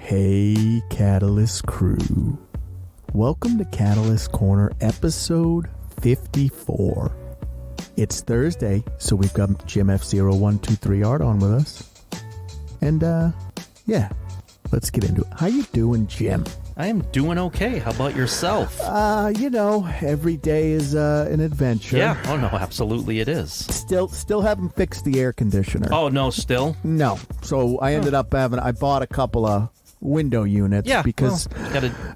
Hey, Catalyst crew. Welcome to Catalyst Corner, episode 54. It's Thursday, so we've got Jim F0123 Art on with us. And, yeah, let's get into it. How you doing, Jim? I am doing okay. How about yourself? Every day is an adventure. Yeah. Oh, no, absolutely it is. Still haven't fixed the air conditioner. Oh, no, still? No. So I ended up I bought a couple of window units because,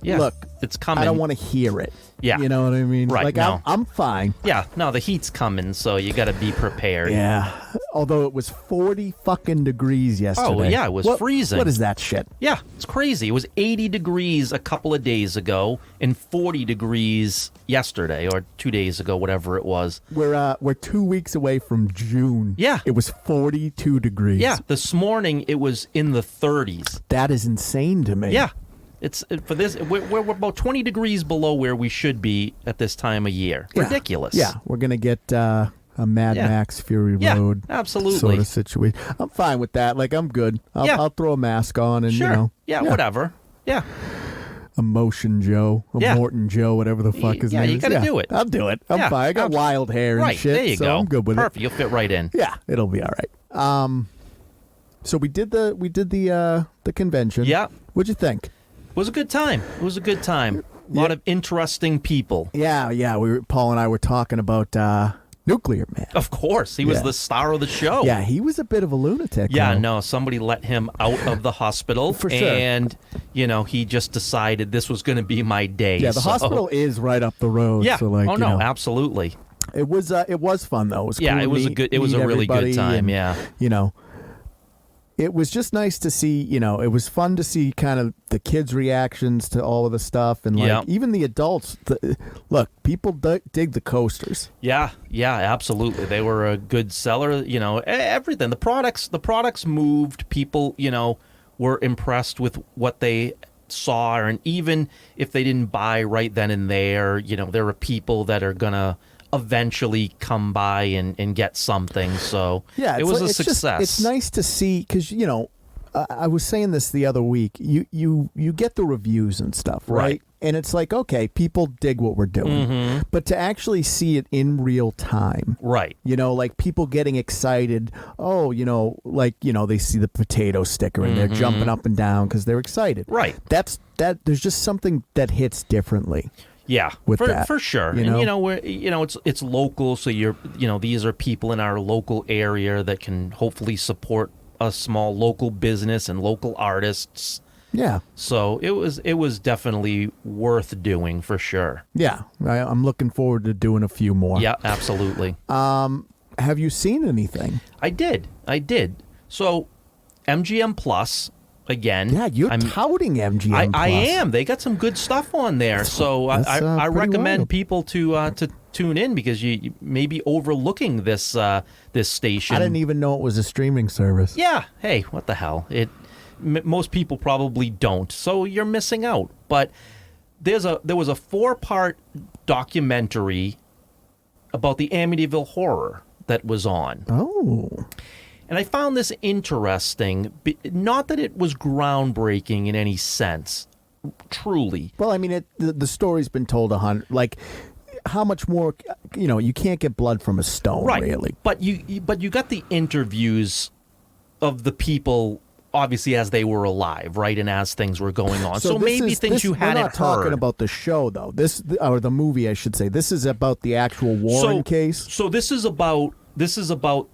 look, it's coming. I don't want to hear it. Yeah. You know what I mean? Right. Like, no. I'm fine. Yeah. No, the heat's coming, so you got to be prepared. Yeah. Although it was 40 fucking degrees yesterday. Oh, yeah, it was freezing. What is that shit? Yeah, it's crazy. It was 80 degrees a couple of days ago and 40 degrees yesterday or 2 days ago, whatever it was. We're 2 weeks away from June. Yeah. It was 42 degrees. Yeah, this morning it was in the 30s. That is insane to me. Yeah. We're about 20 degrees below where we should be at this time of year. Yeah. Ridiculous. Yeah, we're going to get a Mad Max Fury Road absolutely. sort of situation. I'm fine with that. Like, I'm good. I'll throw a mask on and, sure. Whatever. Yeah. Emotion Joe, Morton Joe, whatever the fuck his name is. Yeah, you got to do it. I'll do it. I'm fine. I got wild hair and shit, there you so go. I'm good with Perfect. it. You'll fit right in. Yeah, it'll be all right. So we did the convention. Yeah. What'd you think? It was a good time. A lot of interesting people. Yeah. Paul and I were talking about Nuclear Man. Of course. He was the star of the show. Yeah, he was a bit of a lunatic. Yeah, though. no, somebody let him out of the hospital. For sure. And, he just decided this was going to be my day. Yeah, the hospital is right up the road. Yeah. So Absolutely. It was fun, though. It was cool it was to it was a really good time, and, it was just nice to see, it was fun to see kind of the kids' reactions to all of the stuff. And, even the adults, look, people dig the coasters. Yeah, absolutely. They were a good seller, everything. The products moved. People, were impressed with what they saw. And even if they didn't buy right then and there, there are people that are going to eventually come by and get something. So it was a success. It's nice to see because I was saying this the other week. You get the reviews and stuff, right? And it's like, okay, people dig what we're doing, but to actually see it in real time, right? Like people getting excited. Oh, they see the potato sticker and they're jumping up and down because they're excited. Right. There's just something that hits differently. Yeah, for sure. And we're it's local, so these are people in our local area that can hopefully support a small local business and local artists. Yeah. So it was definitely worth doing for sure. Yeah, I'm looking forward to doing a few more. Yeah, absolutely. Have you seen anything? I did. So MGM Plus. Again, yeah, I'm touting MGM Plus. I am. They got some good stuff on there, so I recommend people to tune in because you may be overlooking this station. I didn't even know it was a streaming service. Yeah. Hey, what the hell? Most people probably don't, so you're missing out. But there was a 4-part documentary about the Amityville horror that was on. Oh. And I found this interesting, not that it was groundbreaking in any sense, truly. Well, I mean, the story's been told 100. Like, how much more? You can't get blood from a stone, right? Really. But you got the interviews of the people, obviously as they were alive, right, and as things were going on. So maybe things you hadn't heard. We're not talking about the show, though. Or the movie, I should say. This is about the actual Warren case. So this is about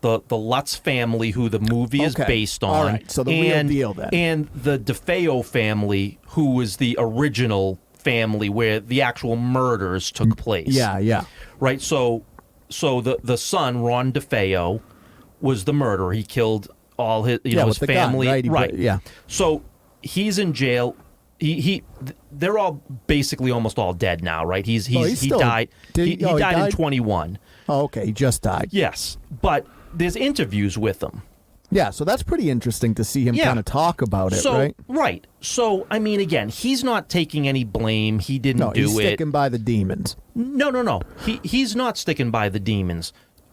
the Lutz family, who the movie is based on. All right, so the real deal then. And the DeFeo family, who was the original family where the actual murders took place. Yeah. Right, so the son, Ron DeFeo, was the murderer. He killed all his his family. Gun, right. Yeah. So he's in jail. They're all basically almost all dead now, right? He died. He died in 21. Oh, okay. He just died. Yes, but there's interviews with him. Yeah, so that's pretty interesting to see him kind of talk about it, right? Right. So, I mean, again, he's not taking any blame. He didn't do it. He's sticking by the demons. No. He's not sticking by the demons.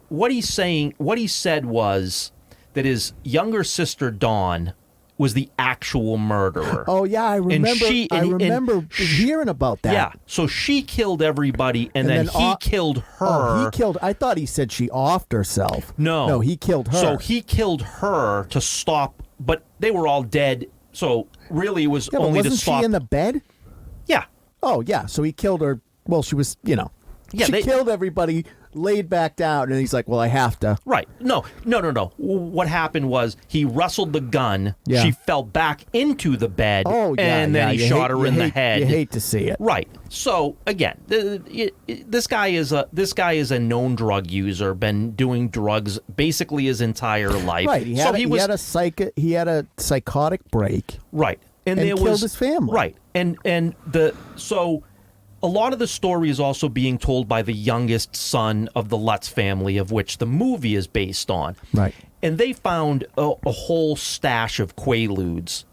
What he said was that his younger sister, Dawn, was the actual murderer. Oh yeah, I remember. I remember hearing about that. Yeah, so she killed everybody, and then he killed her. Oh, he killed. I thought he said she offed herself. No, he killed her. So he killed her to stop, but they were all dead. So really, it was only to stop. Wasn't she in the bed? Yeah. Oh yeah, so he killed her. Well, she was, Yeah, she killed everybody. Laid back down, and he's like, well, I have to. Right. No. What happened was he wrestled the gun. Yeah. She fell back into the bed. Oh, yeah. And then he shot her in the head. You hate to see it. Right. So again, this guy is a known drug user, been doing drugs basically his entire life. Right. He had a psychotic break. Right. And killed his family. Right. So a lot of the story is also being told by the youngest son of the Lutz family, of which the movie is based on. Right. And they found a whole stash of Quaaludes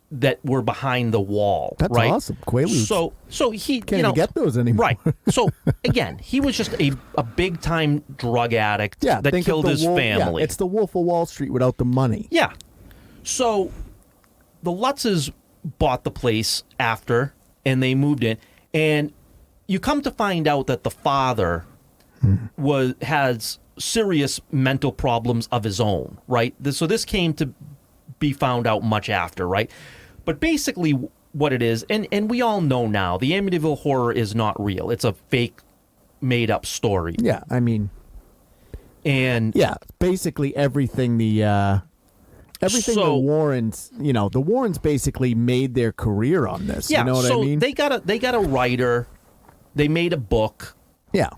that were behind the wall. That's right? awesome. Quaaludes. So he can't even get those anymore. Right. So again, he was just a big time drug addict that killed his family. Yeah, it's the Wolf of Wall Street without the money. Yeah. So the Lutzes bought the place after, and they moved in. And you come to find out that the father has serious mental problems of his own, right? So this came to be found out much after, right? But basically what it is, and we all know now, the Amityville Horror is not real. It's a fake, made-up story. Yeah, I mean... And... Yeah, basically everything the Warrens, the Warrens basically made their career on this. Yeah, you know what I mean? they got a writer, they made a book. Yeah.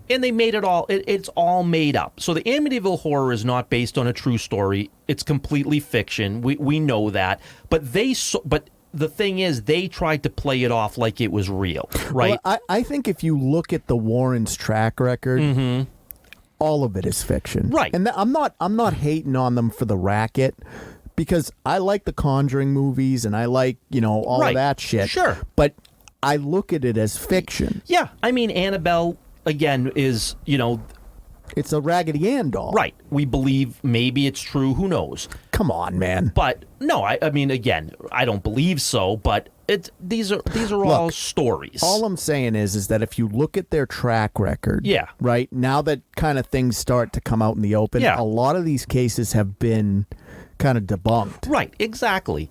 And they made it all, it's all made up. So the Amityville Horror is not based on a true story. It's completely fiction. We know that. But the thing is, they tried to play it off like it was real, right? Well, I think if you look at the Warrens' track record, all of it is fiction, right? And I'm not hating on them for the racket, because I like the Conjuring movies and I like all of that shit. Sure, but I look at it as fiction. Yeah, I mean Annabelle again is it's a Raggedy Ann doll, right? We believe maybe it's true. Who knows? Come on, man. But no, I mean again, I don't believe so. But these are all stories. All I'm saying is that if you look at their track record, right, now that kind of things start to come out in the open, a lot of these cases have been kind of debunked. Right, exactly.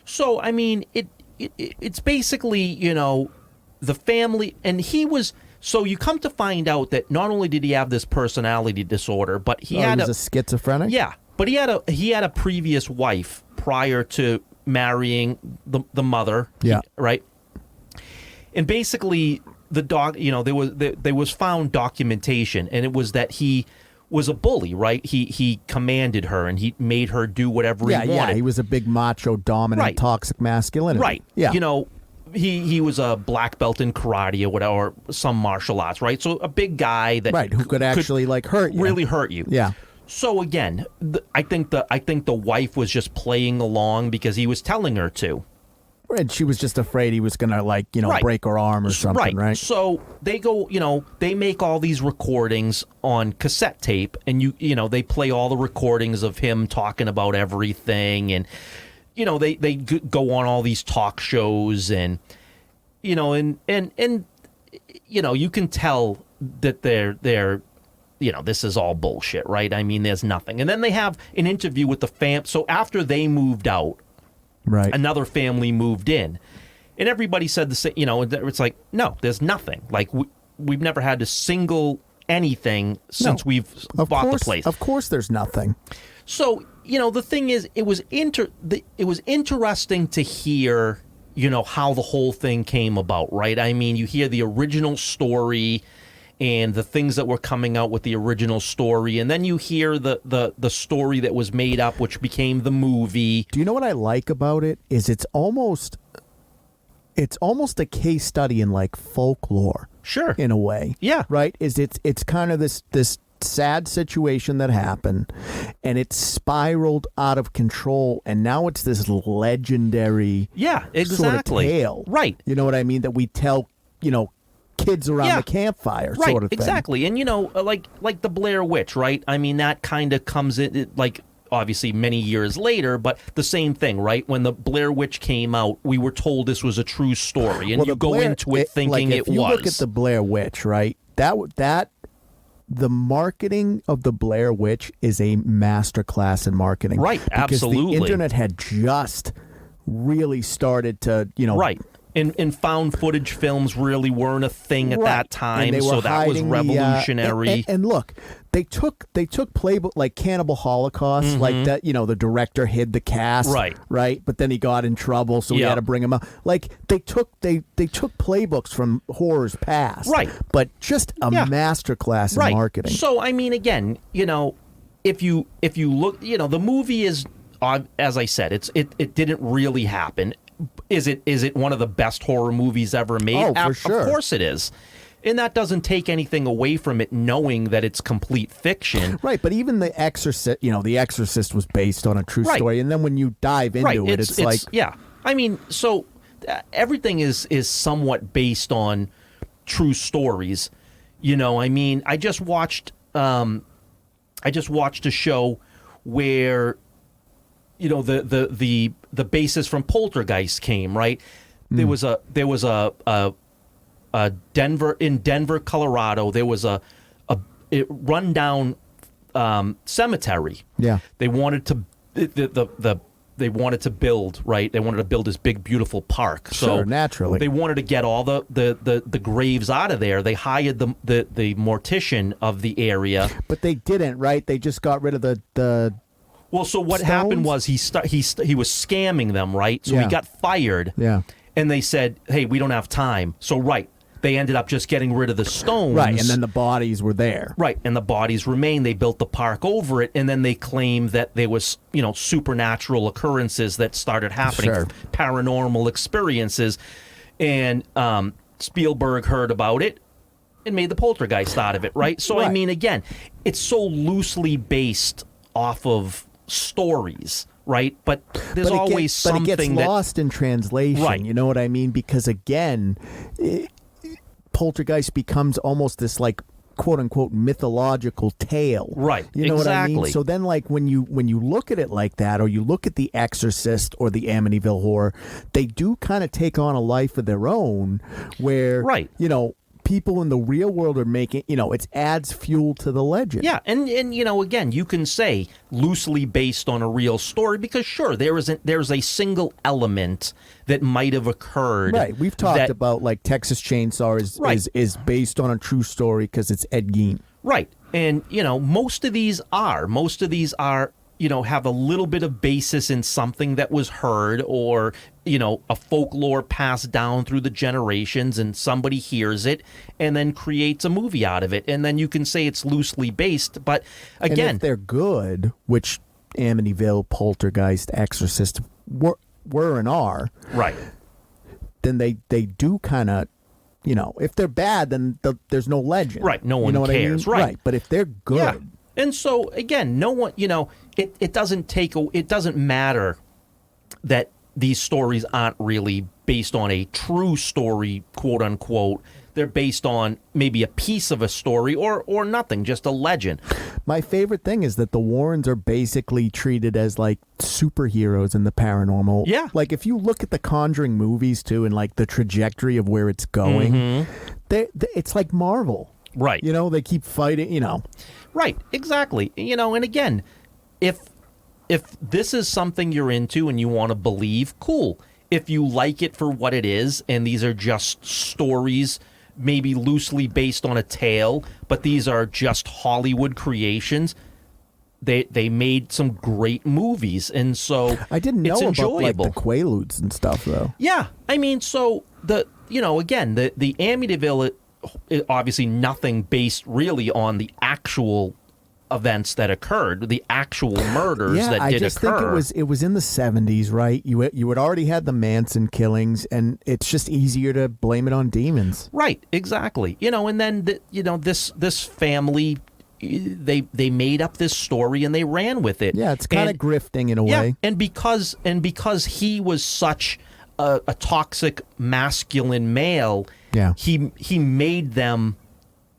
So I mean, it's basically the family, and he was. So you come to find out that not only did he have this personality disorder, but he was a schizophrenic. Yeah, but he had a previous wife prior to marrying the mother. Yeah. Right. And basically, there was found documentation, and it was that he was a bully, right? He commanded her, and he made her do whatever he wanted. Yeah, he was a big macho, dominant, toxic masculinity. Right. Yeah. He was a black belt in karate or whatever, or some martial arts, right? So a big guy that who could actually hurt you, really hurt you. Yeah. So again, I think the wife was just playing along because he was telling her to, and she was just afraid he was gonna break her arm or something, right? So they go, they make all these recordings on cassette tape, and they play all the recordings of him talking about everything, and. They go on all these talk shows, and you can tell that they're this is all bullshit, right? I mean, there's nothing. And then they have an interview with the fam. So after they moved out, right, another family moved in, and everybody said the same. It's like, no, there's nothing. Like we've never had a single anything since we've bought the place. Of course, there's nothing. So. The thing is, it was interesting to hear, how the whole thing came about, right? I mean, you hear the original story and the things that were coming out with the original story, and then you hear the story that was made up, which became the movie. Do you know what I like about it? Is it's almost a case study in like folklore. Sure. In a way. Yeah. Right? It's kind of this sad situation that happened, and it spiraled out of control, and now it's this legendary sort of tale, right? You know what I mean, that we tell kids around the campfire, right, sort of thing. Exactly. And like the Blair Witch, right? I mean, that kind of comes in like obviously many years later, but the same thing, right? When the Blair Witch came out, we were told this was a true story, and you go into it thinking it was. If you look at the Blair Witch, right, that the marketing of the Blair Witch is a masterclass in marketing. Right, absolutely. Because the internet had just really started to, Right. And found footage films really weren't a thing at that time, so that was revolutionary. And look, they took playbook like Cannibal Holocaust, like that. The director hid the cast, right. But then he got in trouble, so we had to bring him out. Like they took playbooks from horrors past, right? But just a masterclass in marketing. So I mean, again, if you look, the movie is, as I said, it didn't really happen. Is it one of the best horror movies ever made? Oh, for sure. Of course it is. And that doesn't take anything away from it, knowing that it's complete fiction. Right, but even The Exorcist, The Exorcist was based on a true story. And then when you dive into it, it's like... Yeah. I mean, so everything is somewhat based on true stories. I mean, I just watched a show where... the basis from Poltergeist came, right? There was a Denver, Colorado. There was a rundown cemetery. Yeah, they wanted to they wanted to build, right? They wanted to build this big, beautiful park. So naturally, they wanted to get all the graves out of there. They hired the mortician of the area, but they didn't, right? They just got rid of the. Well, so what happened was he was scamming them, right? So he got fired. Yeah. And they said, "Hey, we don't have time." So they ended up just getting rid of the stones. Right, and then the bodies were there. Right, and the bodies remained. They built the park over it, and then they claimed that there was, supernatural occurrences that started happening, paranormal experiences, and Spielberg heard about it and made the Poltergeist out of it, right? So I mean, again, it's so loosely based off of stories, right? But there's always something that... But it gets lost in translation, right. You know what I mean? Because, again, Poltergeist becomes almost this, like, quote-unquote mythological tale. Right, you know what I mean? So then, like, when you look at it like that, or you look at The Exorcist or the Amityville Horror, they do kind of take on a life of their own where, people in the real world are making, it adds fuel to the legend. Yeah, and again, you can say loosely based on a real story because sure, there's a single element that might have occurred. Right, we've talked about like Texas Chainsaw is based on a true story because it's Ed Gein. Right, and most of these are have a little bit of basis in something that was heard or, a folklore passed down through the generations and somebody hears it and then creates a movie out of it. And then you can say it's loosely based. But again, and if they're good, which Amityville, Poltergeist, Exorcist were and are, right, then they do kind of, if they're bad, then there's no legend. Right. No one cares. I mean? Right. But if they're good. Yeah. And so, again, no one, it doesn't matter that these stories aren't really based on a true story, quote unquote. They're based on maybe a piece of a story or nothing, just a legend. My favorite thing is that the Warrens are basically treated as like superheroes in the paranormal. Yeah. Like if you look at the Conjuring movies too and like the trajectory of where it's going, it's like Marvel. Right. They keep fighting, Right, exactly. And again, if this is something you're into and you want to believe, cool. If you like it for what it is, and these are just stories, maybe loosely based on a tale, but these are just Hollywood creations, they made some great movies, and so I didn't know it's about enjoyable. Like the Quaaludes and stuff, though. Yeah, I mean, so again, the Amityville, obviously nothing based really on the actual events that occurred, the actual murders that did occur. I just think it was in the 70s, right? You had already had the Manson killings, and it's just easier to blame it on demons. Right, exactly. And then this family, they made up this story and they ran with it. Yeah, it's kind of grifting in a way. And because he was such a toxic masculine male, he made them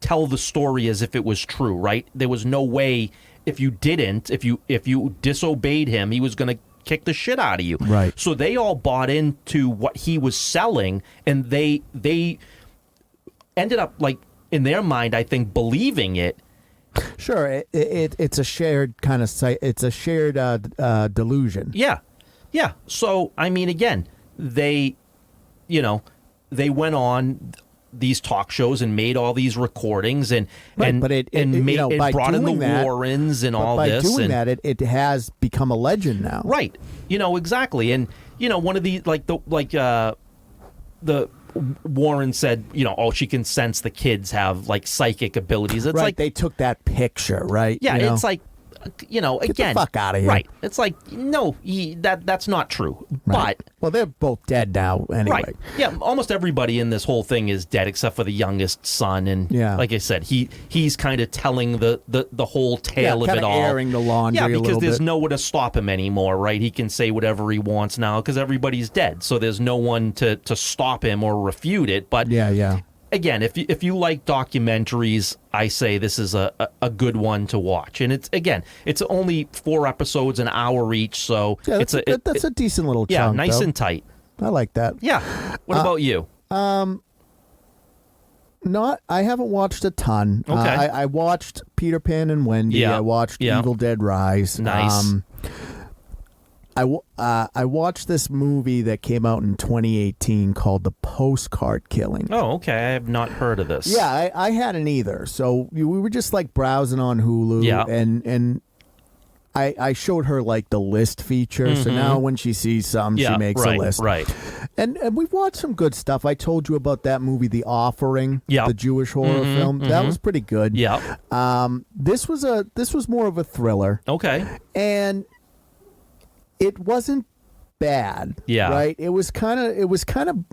tell the story as if it was true, right? There was no way if you didn't, if you disobeyed him, he was going to kick the shit out of you. Right. So they all bought into what he was selling, and they ended up, like, in their mind, I think, believing it. Sure, it's a shared kind of site. It's a shared delusion. Yeah. Yeah. So, I mean, again, they went on these talk shows and made all these recordings and brought in the Warrens and all this. By doing that, it has become a legend now. Right. Exactly. And, one of the, the Warren said, she can sense the kids have, like, psychic abilities. It's like they took that picture, right? Yeah, it's like, again, get the fuck out of here. Right. It's like, no, that's not true. Right. But well, they're both dead now anyway. Right. Yeah, almost everybody in this whole thing is dead except for the youngest son, and like I said, he's kind of telling the whole tale of it all, airing the laundry. Yeah, because there's bit. nowhere to stop him anymore, right? He can say whatever he wants now because everybody's dead, so there's no one to stop him or refute it. But yeah. Again, if you like documentaries, I say this is a good one to watch. And it's only 4 episodes, an hour each, so that's a decent little chunk. Yeah, nice though. and tight. I like that. Yeah. What about you? I haven't watched a ton. Okay. I watched Peter Pan and Wendy. Yeah. I watched Yeah. Evil Dead Rise. Nice. I watched this movie that came out in 2018 called The Postcard Killing. Oh, okay. I have not heard of this. Yeah, I hadn't either. So we were just like browsing on Hulu, and I showed her like the list feature. Mm-hmm. So now when she sees some, she makes a list. Right. And we've watched some good stuff. I told you about that movie, The Offering, the Jewish horror film. That was pretty good. Yeah. This was more of a thriller. Okay. And it wasn't bad. Yeah. Right. It was kind of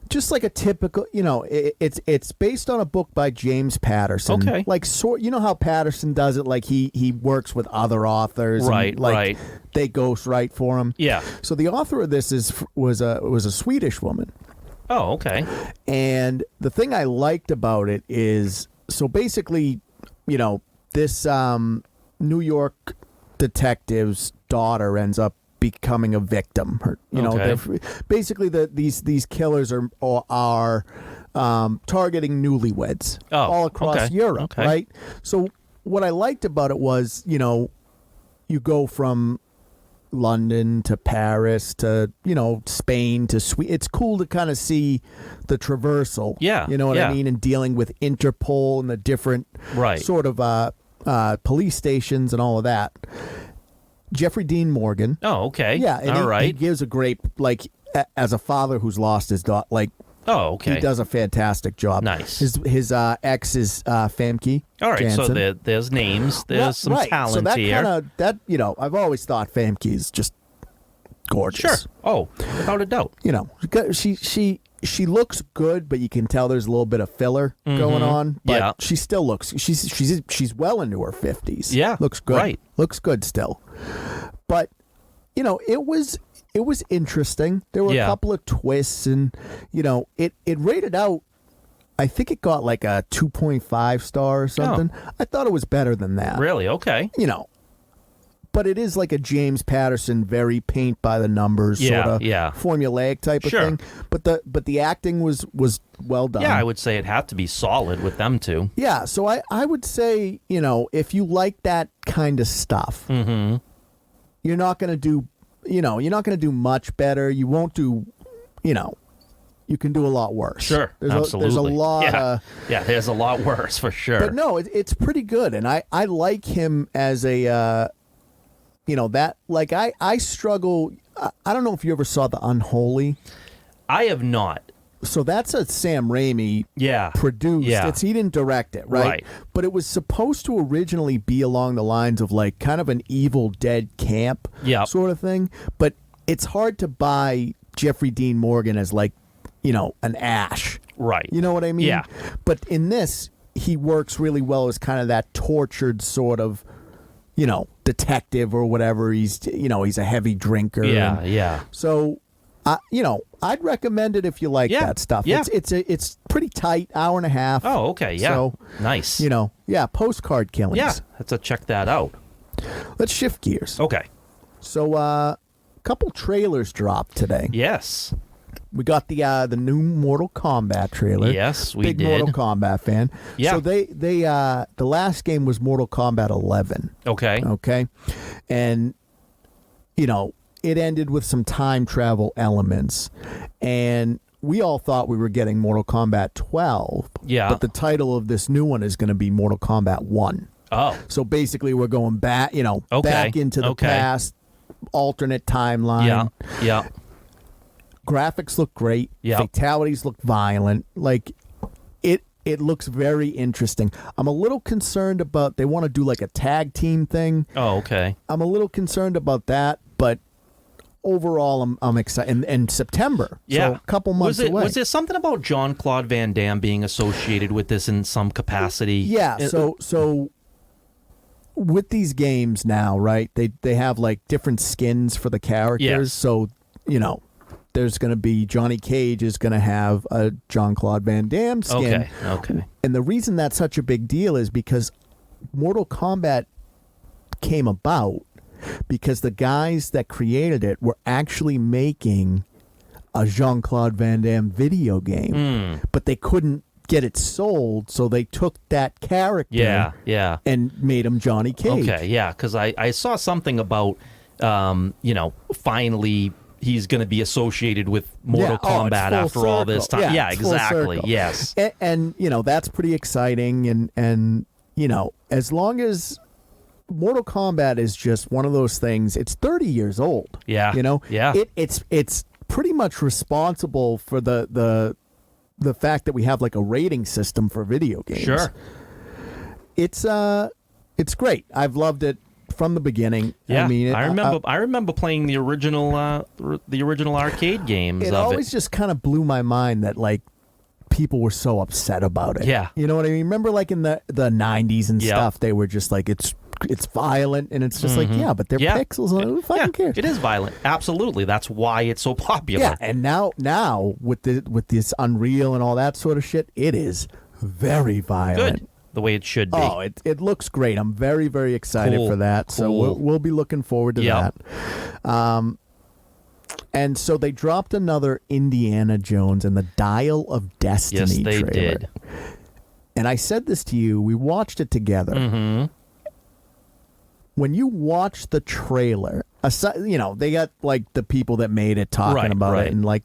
just like a typical. It's based on a book by James Patterson. Okay. Like how Patterson does it. Like he works with other authors. Right. And, like, right. They ghostwrite for him. Yeah. So the author of this was a Swedish woman. Oh, okay. And the thing I liked about it is, so basically, this New York detective's daughter ends up becoming a victim. Basically these killers are targeting newlyweds all across Europe, right? So what I liked about it was, you go from London to Paris to Spain to Sweden. It's cool to kind of see the traversal. Yeah, you know what I mean, and dealing with Interpol and the different sort of police stations and all of that. Jeffrey Dean Morgan. Oh, okay. Yeah, and he gives a great, like, as a father who's lost his daughter, like. Oh, okay. He does a fantastic job. Nice. His ex is Famke. All right, Janssen. so there's names. There's some talent so that here. I've always thought Famke is just gorgeous. Sure. Oh, without a doubt. She looks good, but you can tell there's a little bit of filler going on. But she still looks. She's well into her 50s. Yeah, looks good. Right. Looks good still. But it was interesting. There were a couple of twists, and it rated out. I think it got like a 2.5 star or something. Oh. I thought it was better than that. Really? Okay. But it is like a James Patterson, very paint by the numbers sort of formulaic type of thing. But the acting was well done. Yeah, I would say it had to be solid with them two. Yeah, so I would say, if you like that kind of stuff, you're not going to do, much better. You won't do, you can do a lot worse. Sure, absolutely. There's a lot. There's a lot worse for sure. But no, it's pretty good, and I like him as a. I struggle. I don't know if you ever saw The Unholy. I have not. So that's a Sam Raimi produced. Yeah. He didn't direct it, right? But it was supposed to originally be along the lines of like kind of an Evil Dead camp sort of thing. But it's hard to buy Jeffrey Dean Morgan as like, an Ash. Right. You know what I mean? Yeah. But in this, he works really well as kind of that tortured sort of, detective or whatever. He's a heavy drinker. Yeah. So, I'd recommend it if you like that stuff. Yeah. It's pretty tight, hour and a half. Oh, okay. Yeah. So, nice. Postcard Killings. Yeah. Let's check that out. Let's shift gears. Okay. So, a couple trailers dropped today. Yes. We got the new Mortal Kombat trailer. Yes, we Big did. Mortal Kombat fan. Yeah. So they the last game was Mortal Kombat 11. Okay. Okay. And it ended with some time travel elements, and we all thought we were getting Mortal Kombat 12. Yeah. But the title of this new one is going to be Mortal Kombat 1. Oh. So basically, we're going back, Okay. back into the past, alternate timeline. Yeah. Yeah. Graphics look great. Yeah. Fatalities look violent. Like, it looks very interesting. I'm a little concerned about, they want to do like a tag team thing. Oh, okay. I'm a little concerned about that, but overall, I'm excited. And September, Yeah. so a couple months away. Was there something about Jean-Claude Van Damme being associated with this in some capacity? Yeah, so with these games now, right, they have like different skins for the characters. Yes. So, there's going to be Johnny Cage is going to have a Jean-Claude Van Damme skin. Okay. And the reason that's such a big deal is because Mortal Kombat came about because the guys that created it were actually making a Jean-Claude Van Damme video game, but they couldn't get it sold, so they took that character and made him Johnny Cage. Okay, yeah, because I saw something about, finally he's going to be associated with Mortal Kombat after all this time. Yeah, exactly. Yes. And that's pretty exciting. And as long as Mortal Kombat is just one of those things, it's 30 years old. Yeah. Yeah. It's pretty much responsible for the fact that we have like a rating system for video games. Sure. It's great. I've loved it from the beginning. Yeah, I mean, I remember playing the original arcade games. It always just kind of blew my mind that like people were so upset about it. Yeah, you know what I mean. Remember, like in the 90s and stuff, they were just like it's violent, and it's just like but they're pixels. And who fucking cares? It is violent. Absolutely, that's why it's so popular. Yeah, and now with this Unreal and all that sort of shit, it is very violent. Good. The way it should be. Oh, it looks great. I'm very, very excited for that. Cool. So we'll be looking forward to that. And so they dropped another Indiana Jones and the Dial of Destiny trailer. Yes, they did. And I said this to you. We watched it together. Mm-hmm. When you watch the trailer, they got like the people that made it talking about it, and like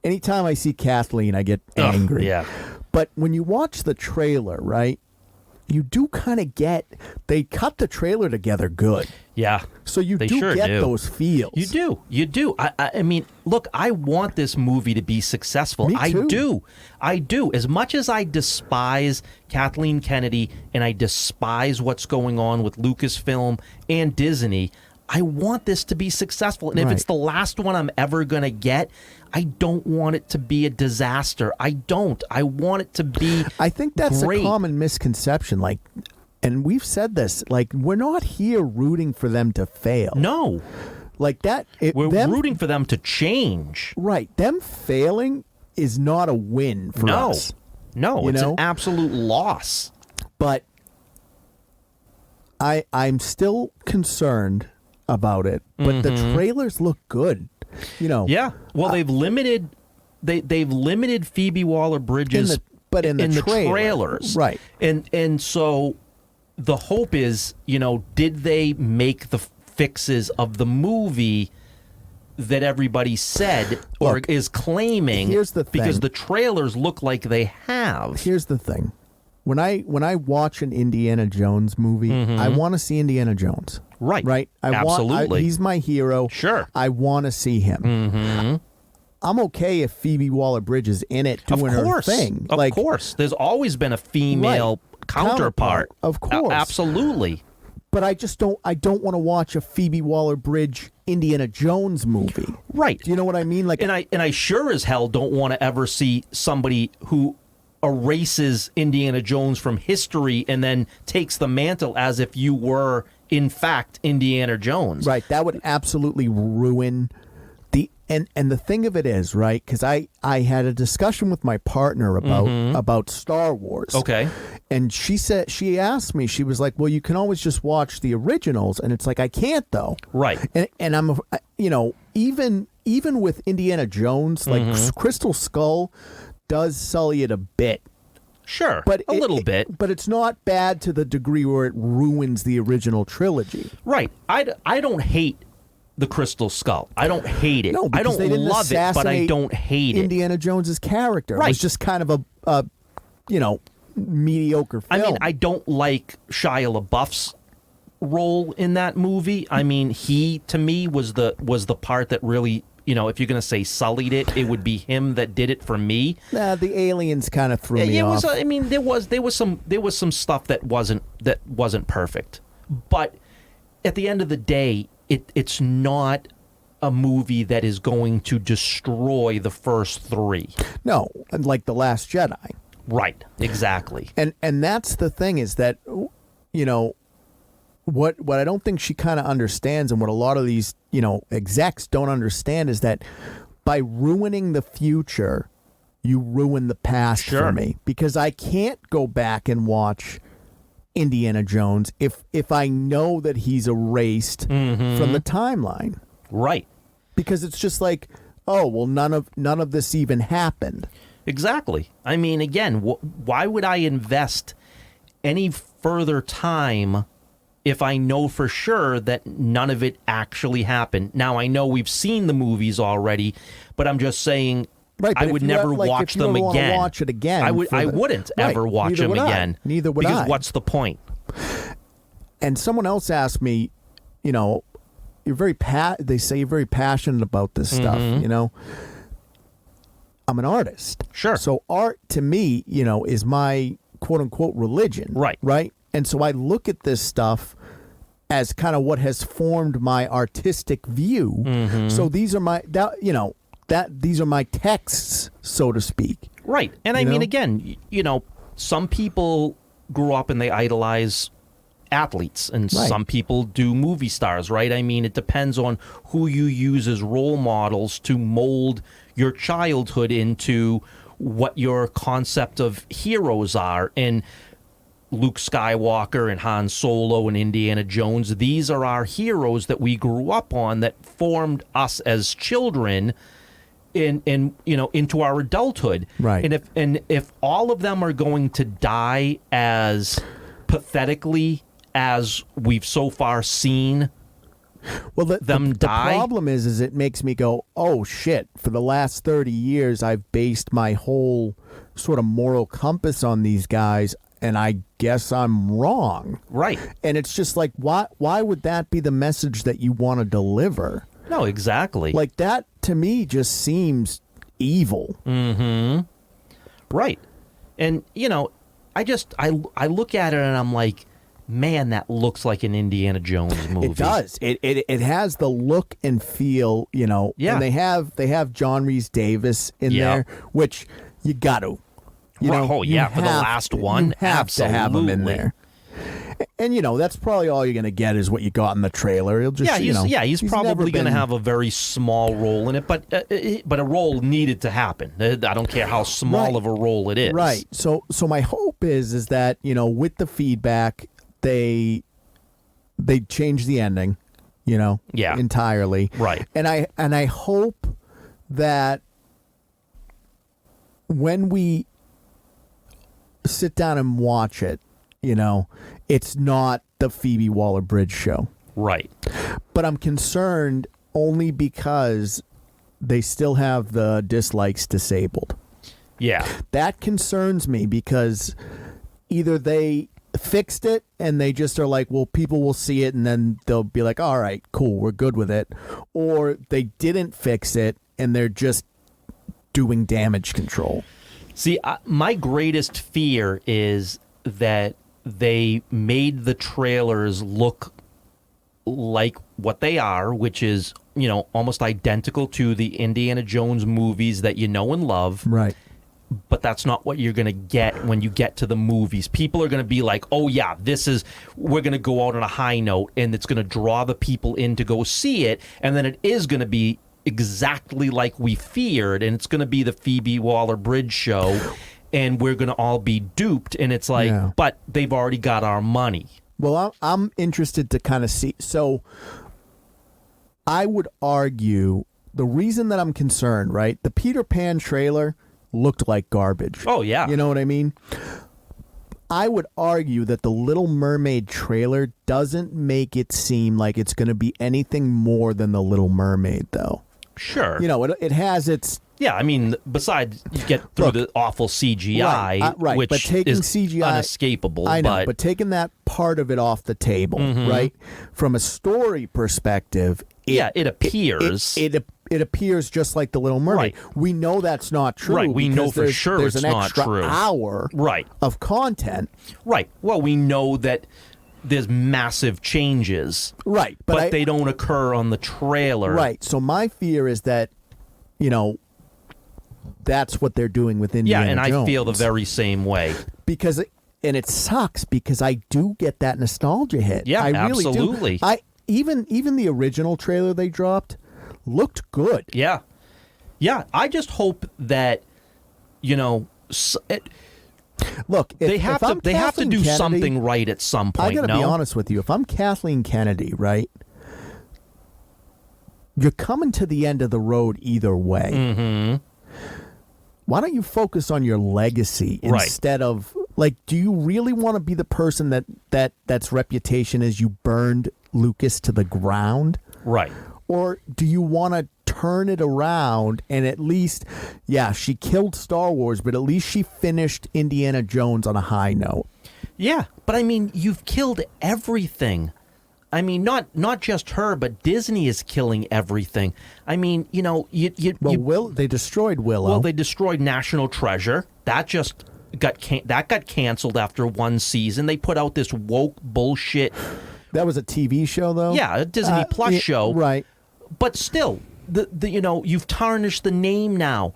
anytime I see Kathleen, I get angry. Yeah. But when you watch the trailer, right, you do kind of they cut the trailer together good. Yeah. So you do get those feels. You do. I mean, look, I want this movie to be successful. Me too. I do. As much as I despise Kathleen Kennedy and I despise what's going on with Lucasfilm and Disney, I want this to be successful. And if it's the last one I'm ever going to get, I don't want it to be a disaster. I don't. I want it to be I think that's great. a common misconception. Like, and we've said this, like, we're not here rooting for them to fail. No. Like that. We're rooting for them to change. Right. Them failing is not a win for us. No, it's an absolute loss. But I'm still concerned about it. But the trailers look good. Yeah. Well, they've limited Phoebe Waller-Bridges in the trailers. Right. And so the hope is, did they make the fixes of the movie that everybody said or is claiming? Here's the thing. Because the trailers look like they have. Here's the thing. When I watch an Indiana Jones movie, I want to see Indiana Jones. Right. Absolutely. He's my hero. Sure. I want to see him. Mm-hmm. I'm okay if Phoebe Waller-Bridge is in it doing her thing. Of course. There's always been a female counterpart. Of course. Absolutely. But I don't want to watch a Phoebe Waller-Bridge Indiana Jones movie. Right. Do you know what I mean? Like, and I sure as hell don't want to ever see somebody who erases Indiana Jones from history and then takes the mantle as if you were, in fact, Indiana Jones. Right. That would absolutely ruin And the thing of it is, right, because I had a discussion with my partner about Star Wars. Okay. And she asked me, she was like, well, you can always just watch the originals. And it's like, I can't, though. Right. And I'm, even with Indiana Jones, like Crystal Skull does sully it a bit. Sure, but a little bit. But it's not bad to the degree where it ruins the original trilogy. Right. I don't hate the Crystal Skull. I don't hate it. No, I don't they didn't love it, but I don't hate Indiana Jones's character. Right. It was just kind of a mediocre film. I mean, I don't like Shia LaBeouf's role in that movie. I mean, he to me was the part that really, if you're going to say sullied it, it would be him that did it for me. Nah, the aliens kind of threw me off. I mean, there was some stuff that wasn't perfect. But at the end of the day, it's not a movie that is going to destroy the first three. No, like The Last Jedi. Right, exactly. And that's the thing is that, what I don't think she kind of understands, and what a lot of these, execs don't understand, is that by ruining the future, you ruin the past for me. Because I can't go back and watch Indiana Jones if I know that he's erased from the timeline. Right. Because it's just like, oh, well, none of this even happened. Exactly. I mean, again, why would I invest any further time if I know for sure that none of it actually happened? Now, I know we've seen the movies already, but I'm just saying, right, I would never watch them again. Watch it again. I wouldn't ever watch them again. Neither would I. Because what's the point? And someone else asked me, you're very they say you're very passionate about this stuff, I'm an artist. Sure. So art to me, is my quote unquote religion. Right. Right. And so I look at this stuff as kind of what has formed my artistic view. So these are these are my texts, so to speak. Right. And I mean, again, some people grew up and they idolize athletes, and some people do movie stars, right? I mean, it depends on who you use as role models to mold your childhood into what your concept of heroes are. And Luke Skywalker and Han Solo and Indiana Jones, these are our heroes that we grew up on, that formed us as children into our adulthood. Right. And if all of them are going to die as pathetically as we've so far seen them die. The problem is it makes me go, oh shit, for the last 30 years I've based my whole sort of moral compass on these guys, and I guess I'm wrong. Right. And it's just like, why would that be the message that you want to deliver? No, exactly. Like, that to me just seems evil. Right. And I look at it and I'm like, man, that looks like an Indiana Jones movie. It does. It has the look and feel, Yeah. And they have John Rhys Davis in there, which you got to. For the last one, you have absolutely. to have him in there. And that's probably all you're going to get is what you got in the trailer. He'll just, he's probably going to have a very small role in it, but a role needed to happen. I don't care how small of a role it is. Right. So my hope is that with the feedback, they change the ending, entirely. Right. And I hope that when we sit down and watch it, it's not the Phoebe Waller-Bridge show. Right. But I'm concerned only because they still have the dislikes disabled. Yeah. That concerns me because either they fixed it and they just are like, well, people will see it and then they'll be like, all right, cool, we're good with it. Or they didn't fix it and they're just doing damage control. See, my greatest fear is that they made the trailers look like what they are, which is, almost identical to the Indiana Jones movies that you know and love. Right. But that's not what you're going to get when you get to the movies. People are going to be like, oh, yeah, we're going to go out on a high note, and it's going to draw the people in to go see it, and then it is going to be exactly like we feared, and it's going to be the Phoebe Waller-Bridge show, and we're going to all be duped. And it's like, but they've already got our money. Well, I'm interested to kind of see. So I would argue the reason that I'm concerned, right? The Peter Pan trailer looked like garbage. Oh, yeah. You know what I mean? I would argue that the Little Mermaid trailer doesn't make it seem like it's going to be anything more than the Little Mermaid, though. Sure. You know, it has its... Yeah, I mean, besides you get through the awful CGI, right, which but taking is CGI, unescapable. I know, but taking that part of it off the table, right? From a story perspective, it appears. It appears just like the Little Mermaid. Right. We know that's not true. Right, we know for there's, sure there's it's an not extra true. hour of content. Right. Well, we know that there's massive changes. Right. But they don't occur on the trailer. Right. So my fear is that, you know, that's what they're doing with Indiana Jones. Jones. I feel the very same way. Because, and it sucks because I do get that nostalgia hit. Yeah, I really absolutely. do. Even the original trailer they dropped looked good. Yeah. Yeah, I just hope that, you know, look, they have to do Kennedy, something right at some point. I got to be honest with you. If I'm Kathleen Kennedy, right, you're coming to the end of the road either way. Mm-hmm. Why don't you focus on your legacy instead of, like, do you really want to be the person that's reputation is you burned Lucas to the ground? Right. Or do you want to turn it around and at least, she killed Star Wars, but at least she finished Indiana Jones on a high note. Yeah. But I mean, you've killed everything. I mean, not just her, but Disney is killing everything. I mean, you know, they destroyed Willow. Well, they destroyed National Treasure. That just got canceled after one season. They put out this woke bullshit. That was a TV show, though. Yeah, a Disney Plus show. Right. But still, the you know, you've tarnished the name now.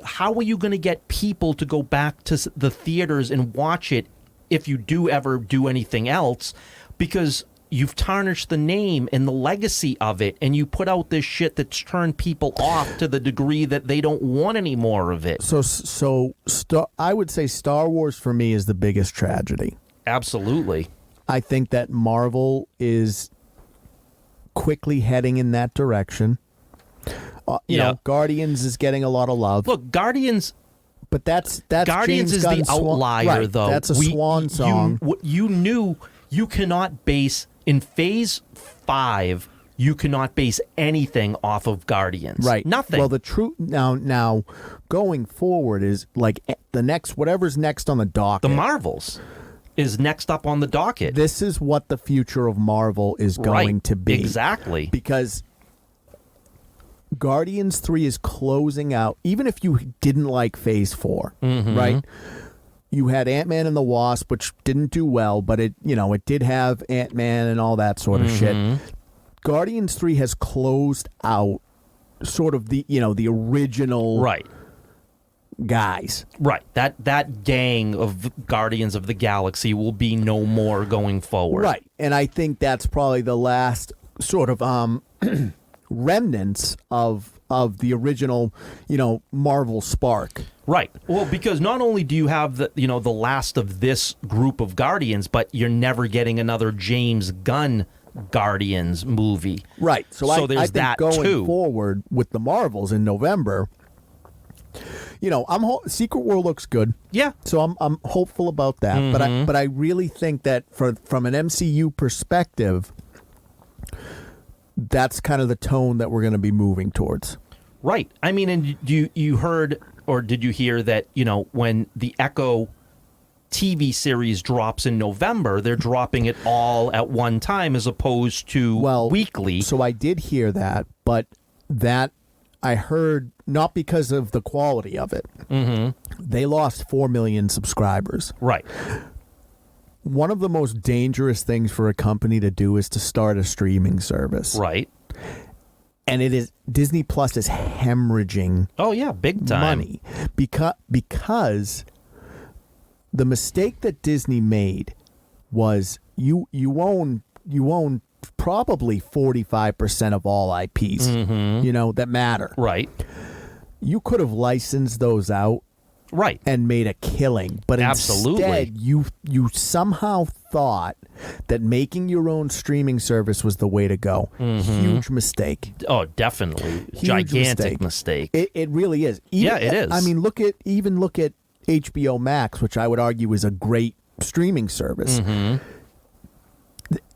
How are you going to get people to go back to the theaters and watch it if you do ever do anything else? Because you've tarnished the name and the legacy of it, and you put out this shit that's turned people off to the degree that they don't want any more of it. I would say Star Wars for me is the biggest tragedy. Absolutely. I think that Marvel is quickly heading in that direction. You know, Guardians is getting a lot of love. Look, Guardians... But that's Guardians James is Gunn's the outlier, though. That's a swan song. You knew you cannot base... In Phase 5, you cannot base anything off of Guardians. Right. Nothing. Well, the truth now going forward is like the next, whatever's next on the docket. The Marvels is next up on the docket. This is what the future of Marvel is going to be. Exactly. Because Guardians 3 is closing out, even if you didn't like Phase 4, right? You had Ant-Man and the Wasp, which didn't do well, but it did have Ant-Man and all that sort of shit. Guardians 3 has closed out sort of the original guys. Right. That gang of Guardians of the Galaxy will be no more going forward. Right. And I think that's probably the last sort of remnants of the original, Marvel spark. Right. Well, because not only do you have the last of this group of Guardians, but you're never getting another James Gunn Guardians movie. Right. So I there's think that going too. forward with the Marvels in November, Secret War looks good. Yeah. So I'm hopeful about that. But I really think that from an MCU perspective, that's kind of the tone that we're going to be moving towards. Right. I mean, and you heard or did you hear that, when the Echo TV series drops in November, they're dropping it all at one time as opposed to weekly. So I did hear that, but that I heard not because of the quality of it. They lost 4 million subscribers. Right. One of the most dangerous things for a company to do is to start a streaming service. Right. And Disney Plus is hemorrhaging. Oh yeah, big time money because the mistake that Disney made was you own probably 45% of all IPs, that matter. Right. You could have licensed those out. Right. And made a killing. But Absolutely. instead, you somehow thought that making your own streaming service was the way to go. Huge mistake. Oh, definitely. Huge Gigantic mistake. It really is. It is. I mean, look at HBO Max, which I would argue is a great streaming service.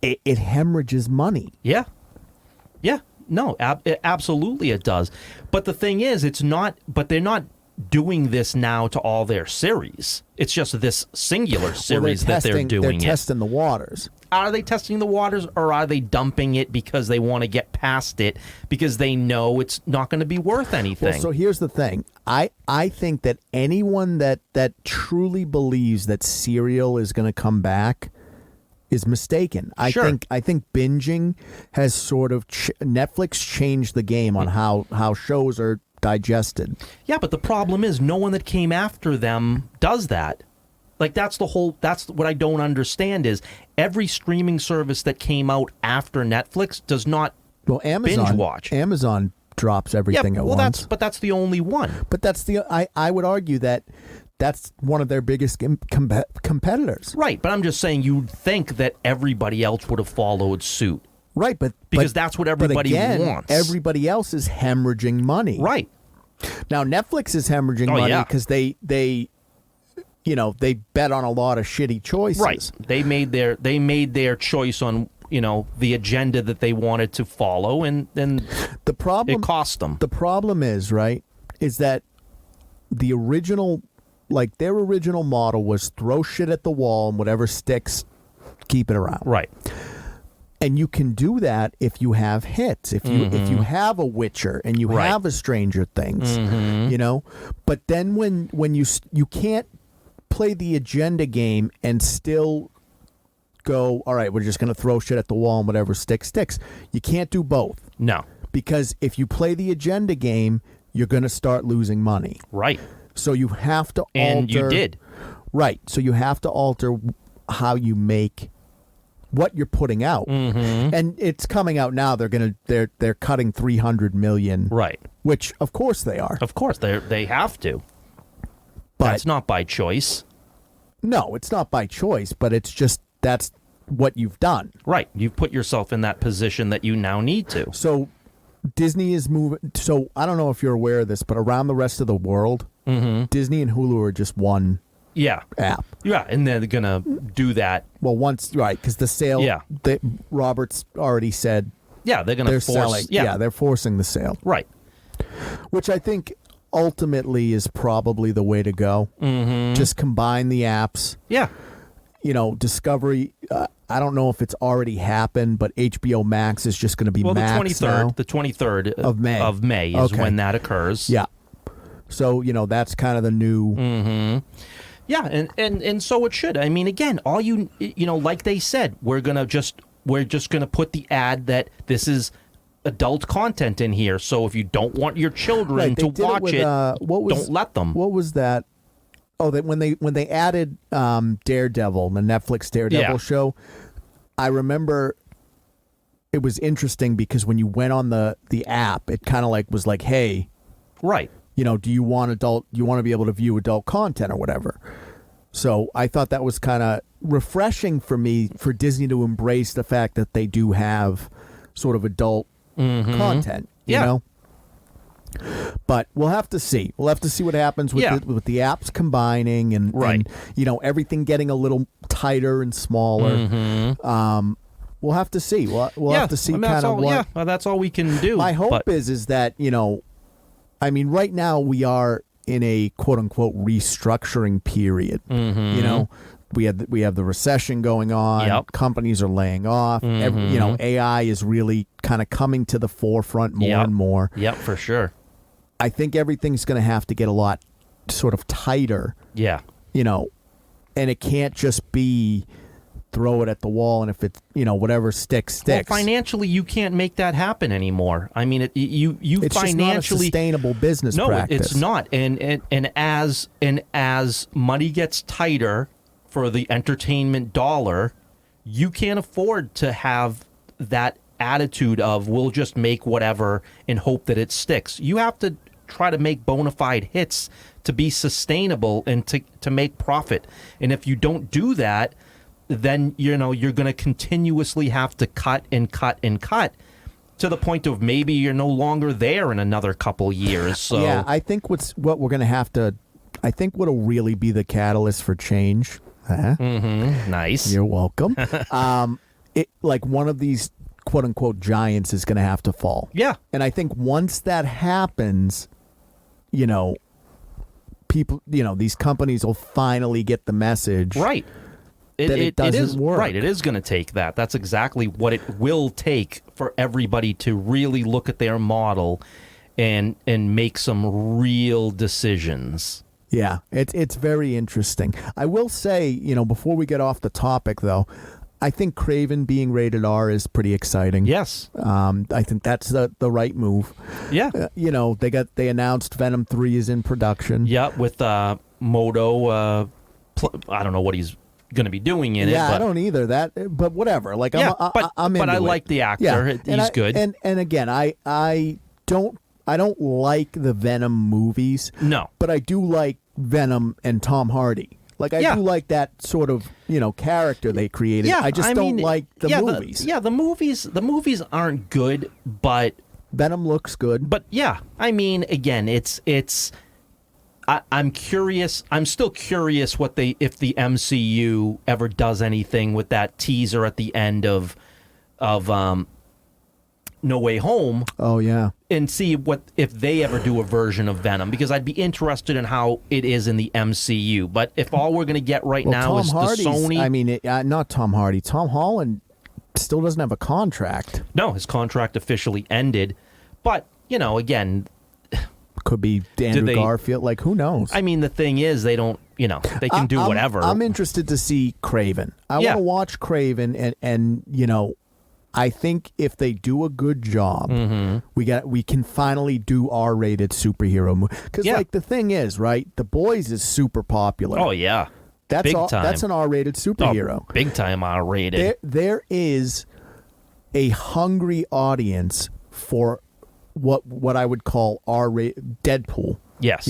It hemorrhages money. Yeah. Yeah. No, absolutely it does. But the thing is, but they're not doing this now to all their series. It's just this singular series that they're doing. They're testing the waters. Are they testing the waters, or are they dumping it because they want to get past it because they know it's not going to be worth anything? Well, so here's the thing. I think that anyone that truly believes that Serial is going to come back is mistaken. I think binging has sort of Netflix changed the game on how shows are digested. Yeah, but the problem is no one that came after them does that. Like that's what I don't understand is every streaming service that came out after Netflix does not binge watch. Amazon drops everything at once. That's the only one. But I would argue that's one of their biggest competitors. Right, but I'm just saying you'd think that everybody else would have followed suit. Right, because that's what everybody wants. Everybody else is hemorrhaging money. Right. Now Netflix is hemorrhaging money because they bet on a lot of shitty choices. Right. They made their choice on the agenda that they wanted to follow, and the problem it cost them. The problem is that the original, their original model was throw shit at the wall and whatever sticks, keep it around. Right. And you can do that if you have hits, if you have a Witcher and you have a Stranger Things, But then when you can't play the agenda game and still go, all right, we're just going to throw shit at the wall and whatever sticks. You can't do both. No. Because if you play the agenda game, you're going to start losing money. Right. So you have to alter. And you did. Right. So you have to alter how you make what you're putting out. And it's coming out now. They're cutting $300 million. Right. Which of course they are. Of course they have to. But that's not by choice. No, it's not by choice, but it's just that's what you've done. Right. You've put yourself in that position that you now need to. So Disney is moving. So I don't know if you're aware of this, but around the rest of the world, Disney and Hulu are just one app. Yeah, and they're going to do that. Well, because the sale, Robert's already said. Yeah, they're going to force. Selling, they're forcing the sale. Right. Which I think ultimately is probably the way to go. Just combine the apps. Yeah. Discovery, I don't know if it's already happened, but HBO Max is just going to be Max now. The 23rd of May is when that occurs. Yeah. So, that's kind of the new... Yeah, and so it should. I mean, again, all like they said, we're just gonna put the ad that this is adult content in here. So if you don't want your children to watch it, don't let them. What was that? Oh, that when they added Daredevil, the Netflix Daredevil show, I remember it was interesting because when you went on the app, it kind of was like, hey, right. Do you want to be able to view adult content or whatever? So I thought that was kind of refreshing for me, for Disney to embrace the fact that they do have sort of adult content, you know? But we'll have to see. We'll have to see what happens with the apps combining and everything getting a little tighter and smaller. We'll have to see. We'll have to see kind of what. Yeah, well, that's all we can do. My hope is that I mean, right now we are in a quote unquote restructuring period. We have the recession going on. Yep. Companies are laying off. AI is really kind of coming to the forefront more and more. Yep, for sure. I think everything's going to have to get a lot sort of tighter. Yeah. And it can't just be throw it at the wall, and if it's whatever sticks. Well, financially, you can't make that happen anymore. I mean, it's financially just not a sustainable business practice. No, it's not. And as money gets tighter for the entertainment dollar, you can't afford to have that attitude of we'll just make whatever and hope that it sticks. You have to try to make bona fide hits to be sustainable and to make profit. And if you don't do that, then you're going to continuously have to cut and cut and cut to the point of maybe you're no longer there in another couple years. So yeah, I think what we're going to have to, I think what'll really be the catalyst for change. Nice. You're welcome. It like one of these quote unquote giants is going to have to fall. Yeah. And I think once that happens, people, these companies will finally get the message. Right. It doesn't work. Right. It is going to take that. That's exactly what it will take for everybody to really look at their model and make some real decisions. Yeah, it's very interesting. I will say, before we get off the topic, though, I think Craven being rated R is pretty exciting. Yes. I think that's the right move. Yeah. They announced Venom 3 is in production. Yeah, with Moto. I don't know what he's going to be doing in it. Yeah, but, I don't either. But whatever. Like, yeah, I'm into but I it. like the actor. Yeah. He's good. And again, I don't like the Venom movies. No. But I do like Venom and Tom Hardy. Like, I do like that sort of, character they created. Yeah, I just don't like the movies. The movies aren't good, but Venom looks good. But yeah, I mean, again, I'm curious. I'm still curious if the MCU ever does anything with that teaser at the end of No Way Home. Oh yeah, and see if they ever do a version of Venom, because I'd be interested in how it is in the MCU. But if all we're going to get now Tom is Hardy's, the Sony, I mean, not Tom Hardy. Tom Holland still doesn't have a contract. No, his contract officially ended. But again. Could be Andrew Garfield. Like, who knows? I mean, the thing is, they don't, they can do whatever. I'm interested to see Craven. I want to watch Craven, and I think if they do a good job, we can finally do R-rated superhero movie. Because the thing is, right? The Boys is super popular. Oh yeah, that's big time. That's an R-rated superhero. Oh, big time R-rated. There is a hungry audience for what I would call R-rated Deadpool. Yes.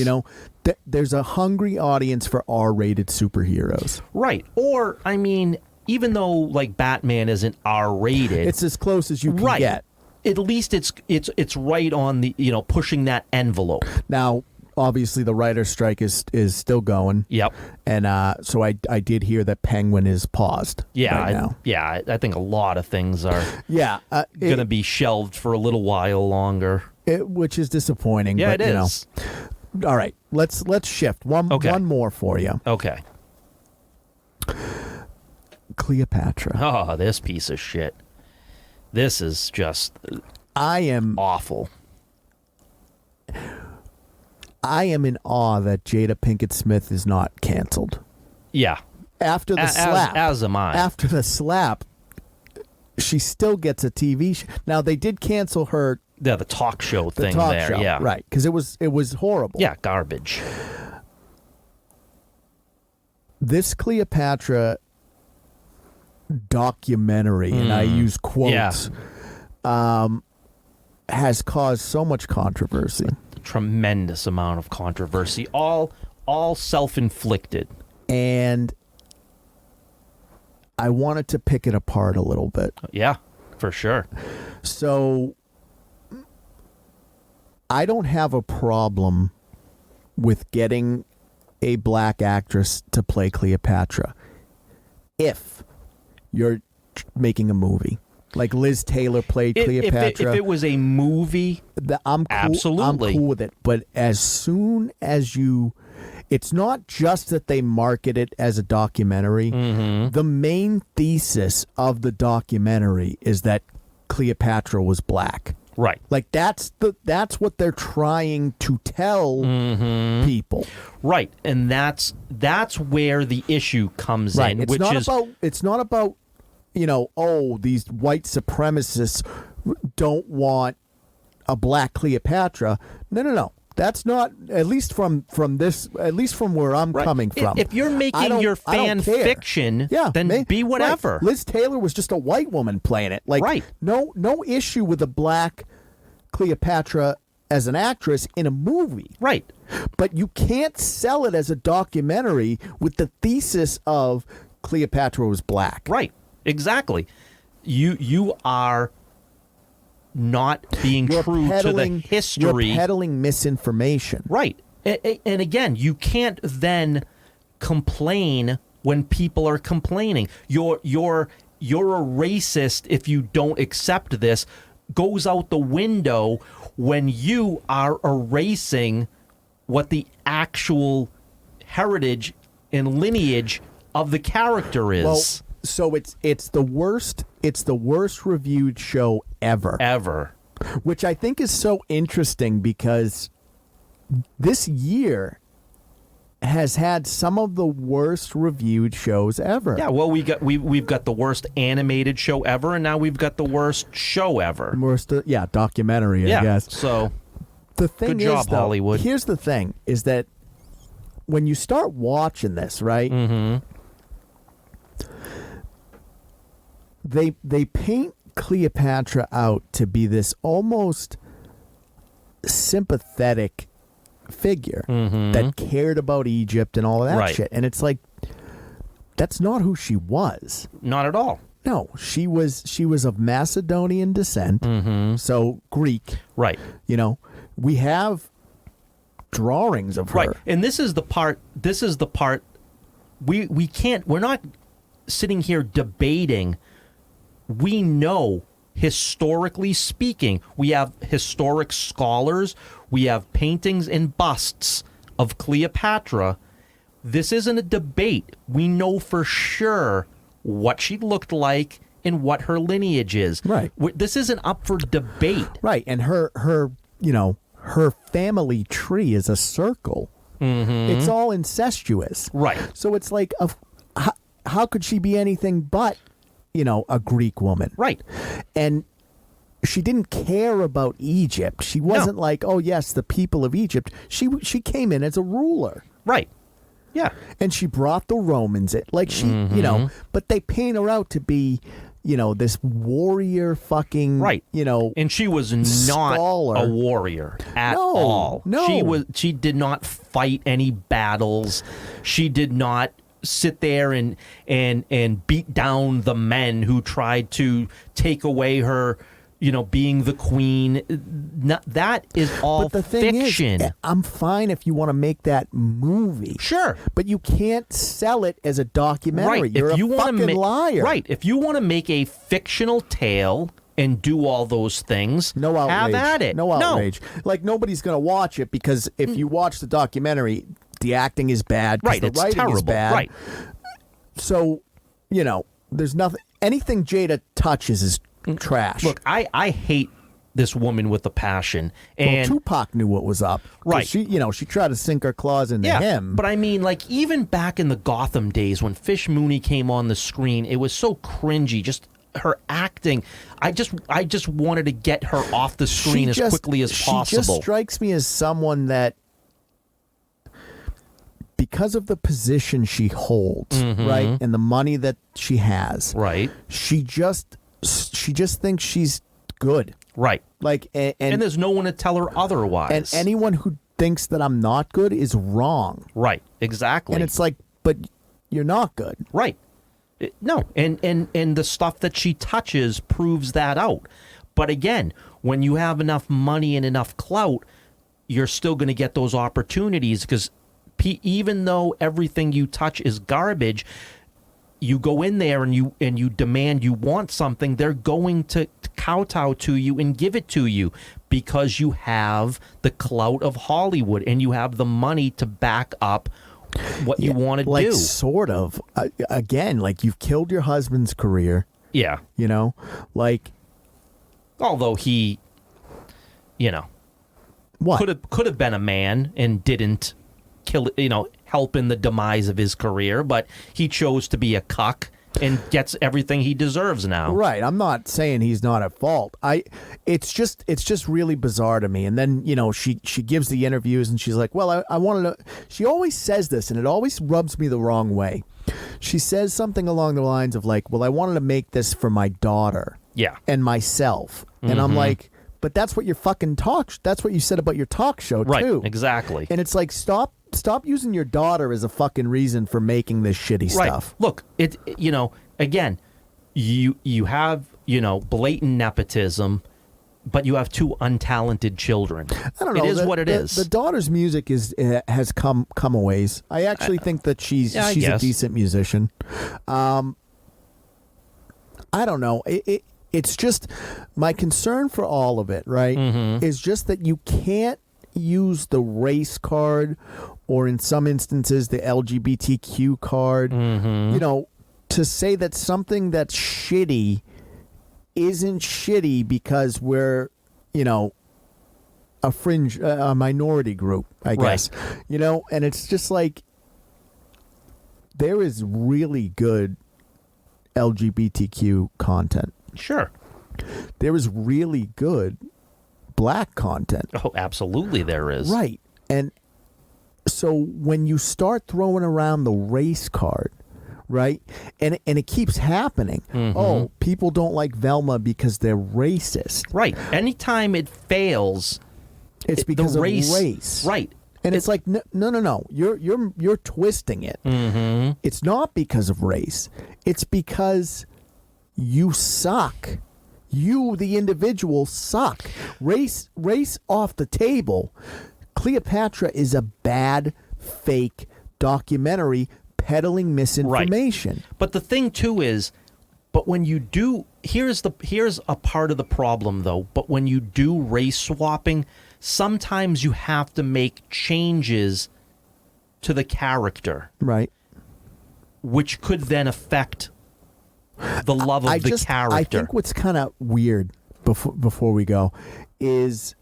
There's a hungry audience for R-rated superheroes. Right. Or, I mean, even though, like, Batman isn't R-rated. It's as close as you can get. At least it's right on the, pushing that envelope. Now, obviously, the writer's strike is still going. Yep. And so I did hear that Penguin is paused. Yeah. right now. I think a lot of things are going to be shelved for a little while longer. Which is disappointing. Yeah, but, it is. All right. Let's shift. One more for you. Okay. Cleopatra. Oh, this piece of shit. This is just awful. I am in awe that Jada Pinkett Smith is not canceled. Yeah. After the slap. As am I. After the slap, she still gets a TV show. Now, they did cancel her. Yeah, the talk show the thing talk there. Show, yeah. Right, because it was horrible. Yeah, garbage. This Cleopatra documentary, and I use quotes, has caused so much controversy. Tremendous amount of controversy, all self-inflicted. And I wanted to pick it apart a little bit. Yeah, for sure. So I don't have a problem with getting a black actress to play Cleopatra if you're making a movie. Like Liz Taylor played Cleopatra. If it was a movie, I'm cool, absolutely. I'm cool with it. But as soon as it's not just that they market it as a documentary. Mm-hmm. The main thesis of the documentary is that Cleopatra was black. Right. Like that's what they're trying to tell people. Right. And that's where the issue comes in. It's not about these white supremacists don't want a black Cleopatra. No. That's not, at least from where I'm coming from. If you're making your fan fiction, then be whatever. Right. Liz Taylor was just a white woman playing it. Like, right. No issue with a black Cleopatra as an actress in a movie. Right. But you can't sell it as a documentary with the thesis of Cleopatra was black. Right. Exactly. You are not being true to the history. You're peddling misinformation. Right. And again, you can't then complain when people are complaining. You're a racist if you don't accept this. Goes out the window when you are erasing what the actual heritage and lineage of the character is. Well, so it's the worst reviewed show ever. Which I think is so interesting because this year has had some of the worst reviewed shows ever. Yeah, well, we've got the worst animated show ever, and now we've got the worst show ever. Documentary, I guess. So the thing good job, though, Hollywood. Here's the thing: is that when you start watching this, right? Mm-hmm. They paint Cleopatra out to be this almost sympathetic figure that cared about Egypt and all of that shit. And it's like, that's not who she was. Not at all. No, she was of Macedonian descent, so Greek. Right. You know, we have drawings of her. Right. And this is the part we can't, we're not sitting here debating. We know, historically speaking, we have historic scholars, we have paintings and busts of Cleopatra. This isn't a debate. We know for sure what she looked like and what her lineage is. Right. This isn't up for debate. Right. And her family tree is a circle. It's all incestuous. Right. So it's like, how could she be anything but, a Greek woman? Right. And she didn't care about Egypt. She wasn't like, oh, yes, the people of Egypt. She came in as a ruler. Right. Yeah. And she brought the Romans in. Like she, but they paint her out to be, this warrior fucking, right. And she was not scholar. A warrior at all. No. She did not fight any battles. She did not sit there and beat down the men who tried to take away her, being the queen. That is all but the thing fiction. Is, I'm fine if you want to make that movie. Sure. But you can't sell it as a documentary. Right. You're a fucking liar. Right. If you want to make a fictional tale and do all those things, no outrage. Have at it. No outrage. No. Like, nobody's going to watch it because if you watch the documentary, the acting is bad. Right. The It's writing terrible. Is bad. Right. So, there's nothing. Anything Jada touches is trash. Look, I hate this woman with a passion. And Tupac knew what was up. Right. She tried to sink her claws into him. But I mean, like, even back in the Gotham days when Fish Mooney came on the screen, it was so cringy. Just her acting. I just wanted to get her off the screen as quickly as possible. She just strikes me as someone that, because of the position she holds, right, and the money that she has, right, she just thinks she's good, right, like, and there's no one to tell her otherwise. And anyone who thinks that I'm not good is wrong. Right, exactly. And it's like, but you're not good, right? No, and the stuff that she touches proves that out. But again, when you have enough money and enough clout, you're still going to get those opportunities because even though everything you touch is garbage, you go in there and you demand you want something, they're going to kowtow to you and give it to you because you have the clout of Hollywood and you have the money to back up what you want to do. Like, sort of. Again, like, you've killed your husband's career. Yeah. Like, although he, what? Could have been a man and didn't kill, help in the demise of his career, but he chose to be a cuck and gets everything he deserves now. Right. I'm not saying he's not at fault. It's just really bizarre to me. And then, she gives the interviews and she's like, well, I wanted to, she always says this and it always rubs me the wrong way. She says something along the lines of like, well, I wanted to make this for my daughter and myself. And I'm like, but that's what your that's what you said about your talk show too. Right, exactly. And it's like, stop using your daughter as a fucking reason for making this shitty stuff. Look, again, you have, blatant nepotism, but you have two untalented children. I don't know. It is what it is. The daughter's music has come a ways. I actually think that she's a decent musician. I don't know. It's just my concern for all of it, right? Is just that you can't use the race card or in some instances the LGBTQ card, to say that something that's shitty isn't shitty because we're, a fringe, a minority group, I guess. Right. And it's just like there is really good LGBTQ content. Sure. There is really good black content. Oh, absolutely there is. Right. And so when you start throwing around the race card, right? And it keeps happening. Oh, people don't like Velma because they're racist. Right. Anytime it fails, it's because of race. Right. And it's like no. You're twisting it. It's not because of race. It's because you suck. You, the individual, suck. Race off the table. Cleopatra is a bad, fake documentary peddling misinformation. Right. But the thing too is, but when you do, here's a part of the problem though. But when you do race swapping, sometimes you have to make changes to the character, right? Which could then affect the love of the character. I think what's kind of weird before we go is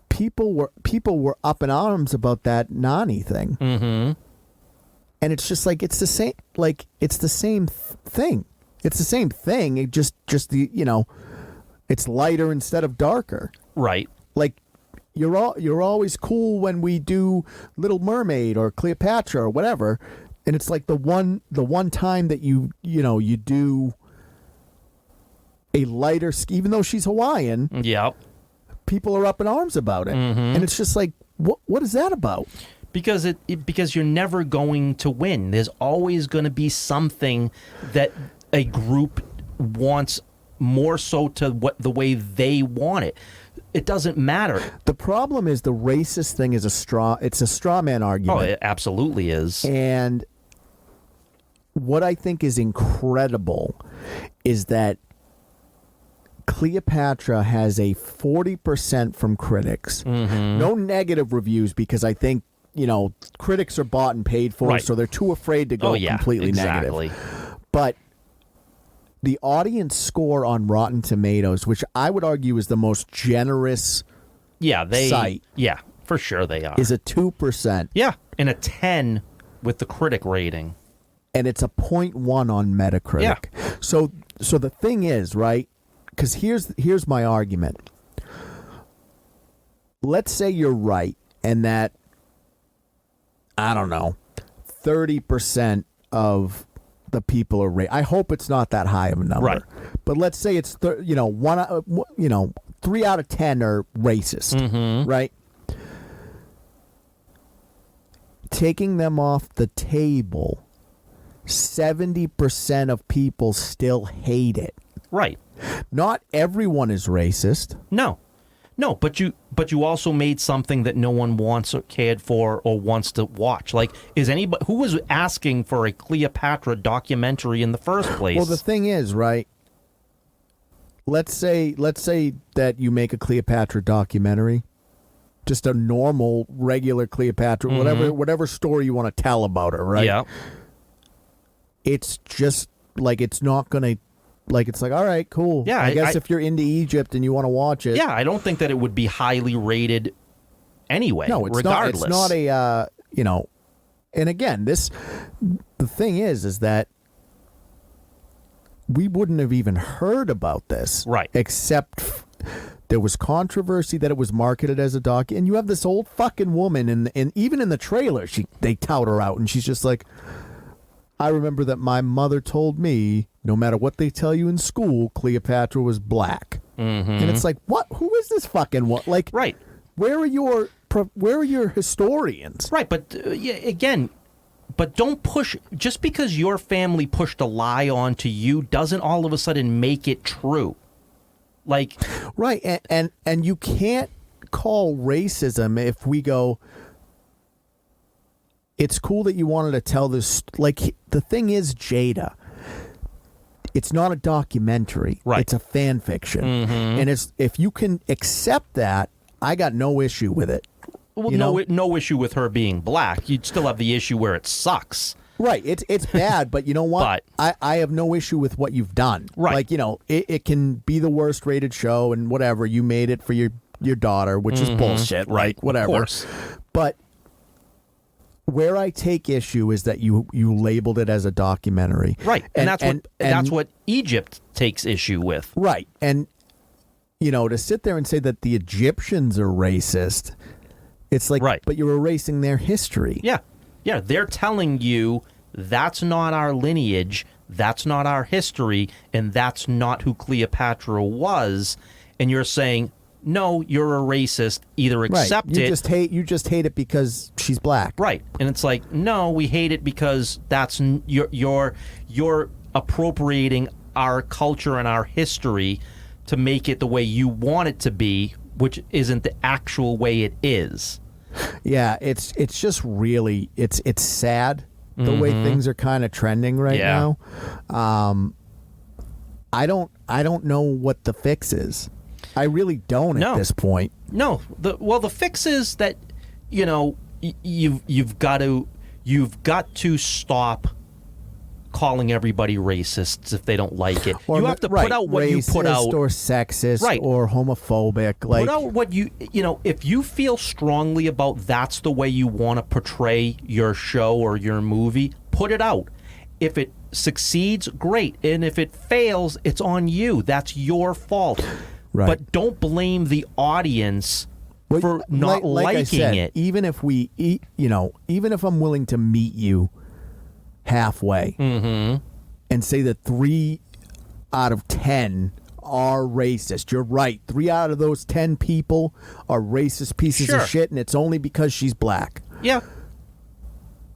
people were up in arms about that Nani thing, and it's just like it's the same. Like it's the same thing. It's the same thing. It just the it's lighter instead of darker. Right. Like you're always cool when we do Little Mermaid or Cleopatra or whatever. And it's like the one time that you do a lighter, even though she's Hawaiian. Yep. People are up in arms about it, and it's just like, what is that about? Because because you're never going to win. There's always going to be something that a group wants more so to the way they want it. It doesn't matter. The problem is the racist thing is it's a straw man argument. Oh, it absolutely is. And what I think is incredible is that Cleopatra has a 40% from critics. No negative reviews because I think, critics are bought and paid for, right. So they're too afraid to go completely exactly. negative. But the audience score on Rotten Tomatoes, which I would argue is the most generous site. Yeah, for sure they are. Is a 2%. Yeah, and a 10 with the critic rating. And it's a 0.1 on Metacritic. Yeah. So the thing is, right? Because here's my argument. Let's say you're right, and that, I don't know, 30% of the people are I hope it's not that high of a number. Right. But let's say it's 3 out of 10 are racist, right? Taking them off the table, 70% of people still hate it. Right. Not everyone is racist. No, but you also made something that no one wants or cared for or wants to watch. Like, is anybody who was asking for a Cleopatra documentary in the first place? Well, the thing is, right? Let's say that you make a Cleopatra documentary, just a normal, regular Cleopatra, whatever story you want to tell about her, right? Yeah. It's just like it's not going to. Like, it's like, all right, cool. Yeah, I guess if you're into Egypt and you want to watch it. Yeah, I don't think that it would be highly rated anyway. No, it's regardless. Not. It's not a, and again, the thing is that we wouldn't have even heard about this. Right. Except there was controversy that it was marketed as a doc, and you have this old fucking woman, and even in the trailer, they tout her out, and she's just like, I remember that my mother told me, no matter what they tell you in school, Cleopatra was black. Mm-hmm. And it's like, what? Who is this fucking what? Like, right. Where are your historians? Right, but again, but don't push, just because your family pushed a lie onto you doesn't all of a sudden make it true. Like, right, and you can't call racism if we go, it's cool that you wanted to tell this. Like, the thing is, Jada, it's not a documentary. Right. It's a fan fiction. Mm-hmm. And if you can accept that, I got no issue with it. Well, no issue with her being black. You'd still have the issue where it sucks. Right. It's bad, but you know what? I have no issue with what you've done. Right. Like, it can be the worst rated show and whatever. You made it for your daughter, which is bullshit. Right. Whatever. Of course. But where I take issue is that you labeled it as a documentary. Right. And that's what Egypt takes issue with. Right. And, to sit there and say that the Egyptians are racist, it's like, right. But you're erasing their history. Yeah. Yeah. They're telling you that's not our lineage, that's not our history, and that's not who Cleopatra was. And you're saying, no, you're a racist. Either accept right. You it. just hate it because she's black. Right. And it's like, no, we hate it because that's you're appropriating our culture and our history to make it the way you want it to be, which isn't the actual way it is. Yeah, it's just really it's sad the way things are kind of trending right now. I don't know what the fix is. I really don't at this point. No. The fix is that you've got to stop calling everybody racists if they don't like it. Or, you have to put out what you put out, or sexist, right. or homophobic. Like, put out what if you feel strongly about that's the way you want to portray your show or your movie, put it out. If it succeeds, great, and if it fails, it's on you. That's your fault. Right. But don't blame the audience for not like liking I said, it. Even if even if I'm willing to meet you halfway and say that 3 out of 10 are racist. You're right. 3 out of those 10 people are racist pieces of shit, and it's only because she's black. Yeah.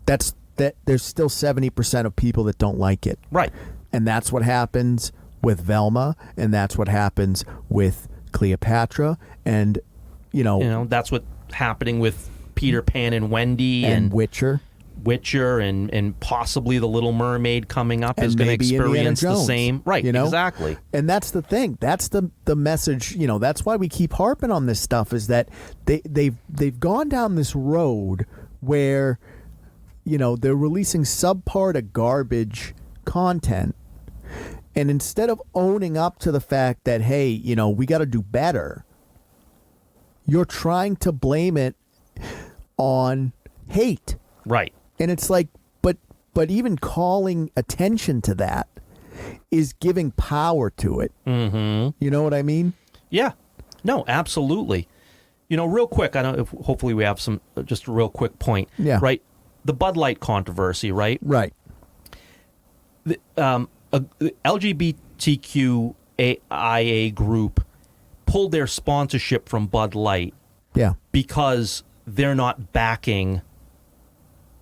There's still 70% of people that don't like it. Right. And that's what happens with Velma, and that's what happens with Cleopatra, and that's what's happening with Peter Pan and Wendy and Witcher, and possibly the Little Mermaid coming up is going to experience the same. Right, exactly. And that's the thing. That's the message. That's why we keep harping on this stuff, is that they've gone down this road where they're releasing subpar to garbage content. And instead of owning up to the fact that, hey, we got to do better, you're trying to blame it on hate. Right. And it's like, but even calling attention to that is giving power to it. Mm-hmm. You know what I mean? Yeah. No, absolutely. Real quick, I don't. Hopefully, we have just a real quick point. Yeah. Right. The Bud Light controversy. Right. Right. The LGBTQIA group pulled their sponsorship from Bud Light. Yeah. Because they're not backing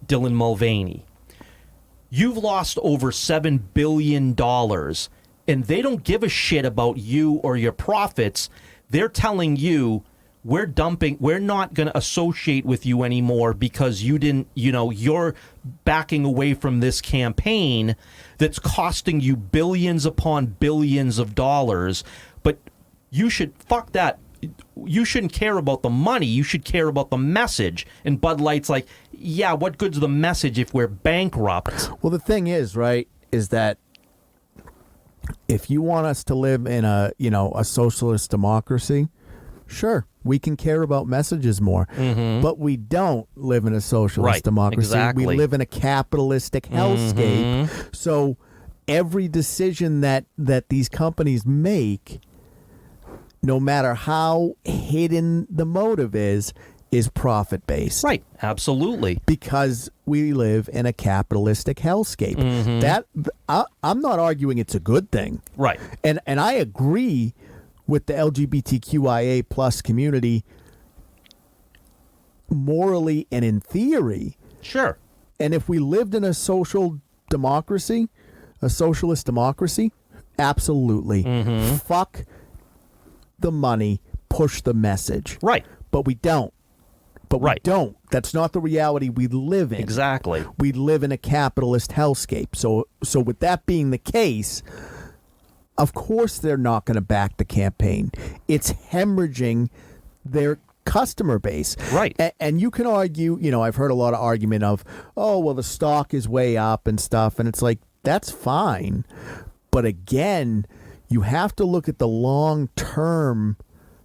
Dylan Mulvaney. You've lost over $7 billion, and they don't give a shit about you or your profits. They're telling you, we're not going to associate with you anymore because you didn't, you're backing away from this campaign that's costing you billions upon billions of dollars. But you should, fuck that. You shouldn't care about the money. You should care about the message. And Bud Light's like, yeah, what good's the message if we're bankrupt? Well, the thing is, right, is that if you want us to live in a socialist democracy, sure, we can care about messages more. Mm-hmm. But we don't live in a socialist democracy. Exactly. We live in a capitalistic hellscape. Mm-hmm. So every decision that these companies make, no matter how hidden the motive is profit based. Right. Absolutely. Because we live in a capitalistic hellscape. I'm not arguing it's a good thing. Right. And I agree with the LGBTQIA plus community morally and in theory. Sure. And if we lived in a social democracy, a socialist democracy, absolutely. Fuck the money, push the message. Right. But we don't. But Right. we don't. That's not the reality we live in. Exactly. We live in a capitalist hellscape. So with that being the case, of course they're not going to back the campaign. It's hemorrhaging their customer base. Right. And you can argue, I've heard a lot of argument of, oh, well, the stock is way up and stuff. And it's like, that's fine. But again, you have to look at the long-term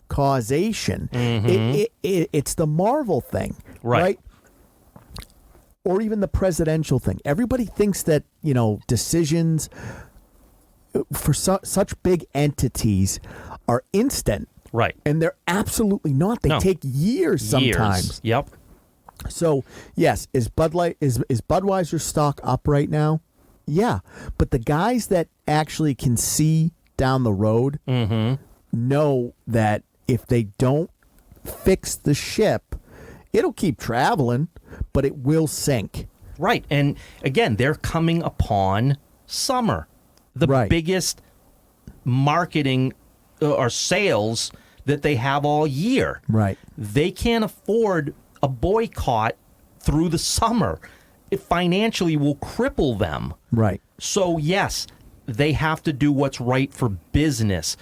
causation. It's the Marvel thing, right? Or even the presidential thing. Everybody thinks that, decisions for such big entities are instant. Right. And they're absolutely not. They take years sometimes. Yep. So, yes, is Budweiser stock up right now? Yeah. But the guys that actually can see down the road know that if they don't fix the ship, it'll keep traveling, but it will sink. Right. And again, they're coming upon summer, the biggest marketing or sales that they have all year. Right. They can't afford a boycott through the summer. It financially will cripple them. Right. So, yes, they have to do what's right for business.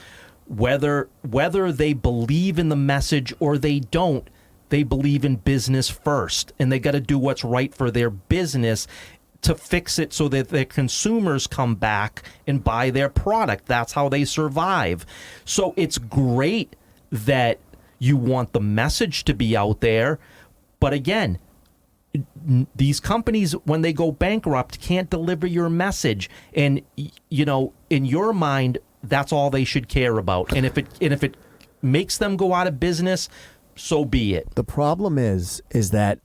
Whether they believe in the message or they don't, they believe in business first. And they got to do what's right for their business to fix it so that their consumers come back and buy their product. That's how they survive. So it's great that you want the message to be out there. But again, these companies, when they go bankrupt, can't deliver your message. And, in your mind, that's all they should care about. And if it makes them go out of business, so be it. The problem is that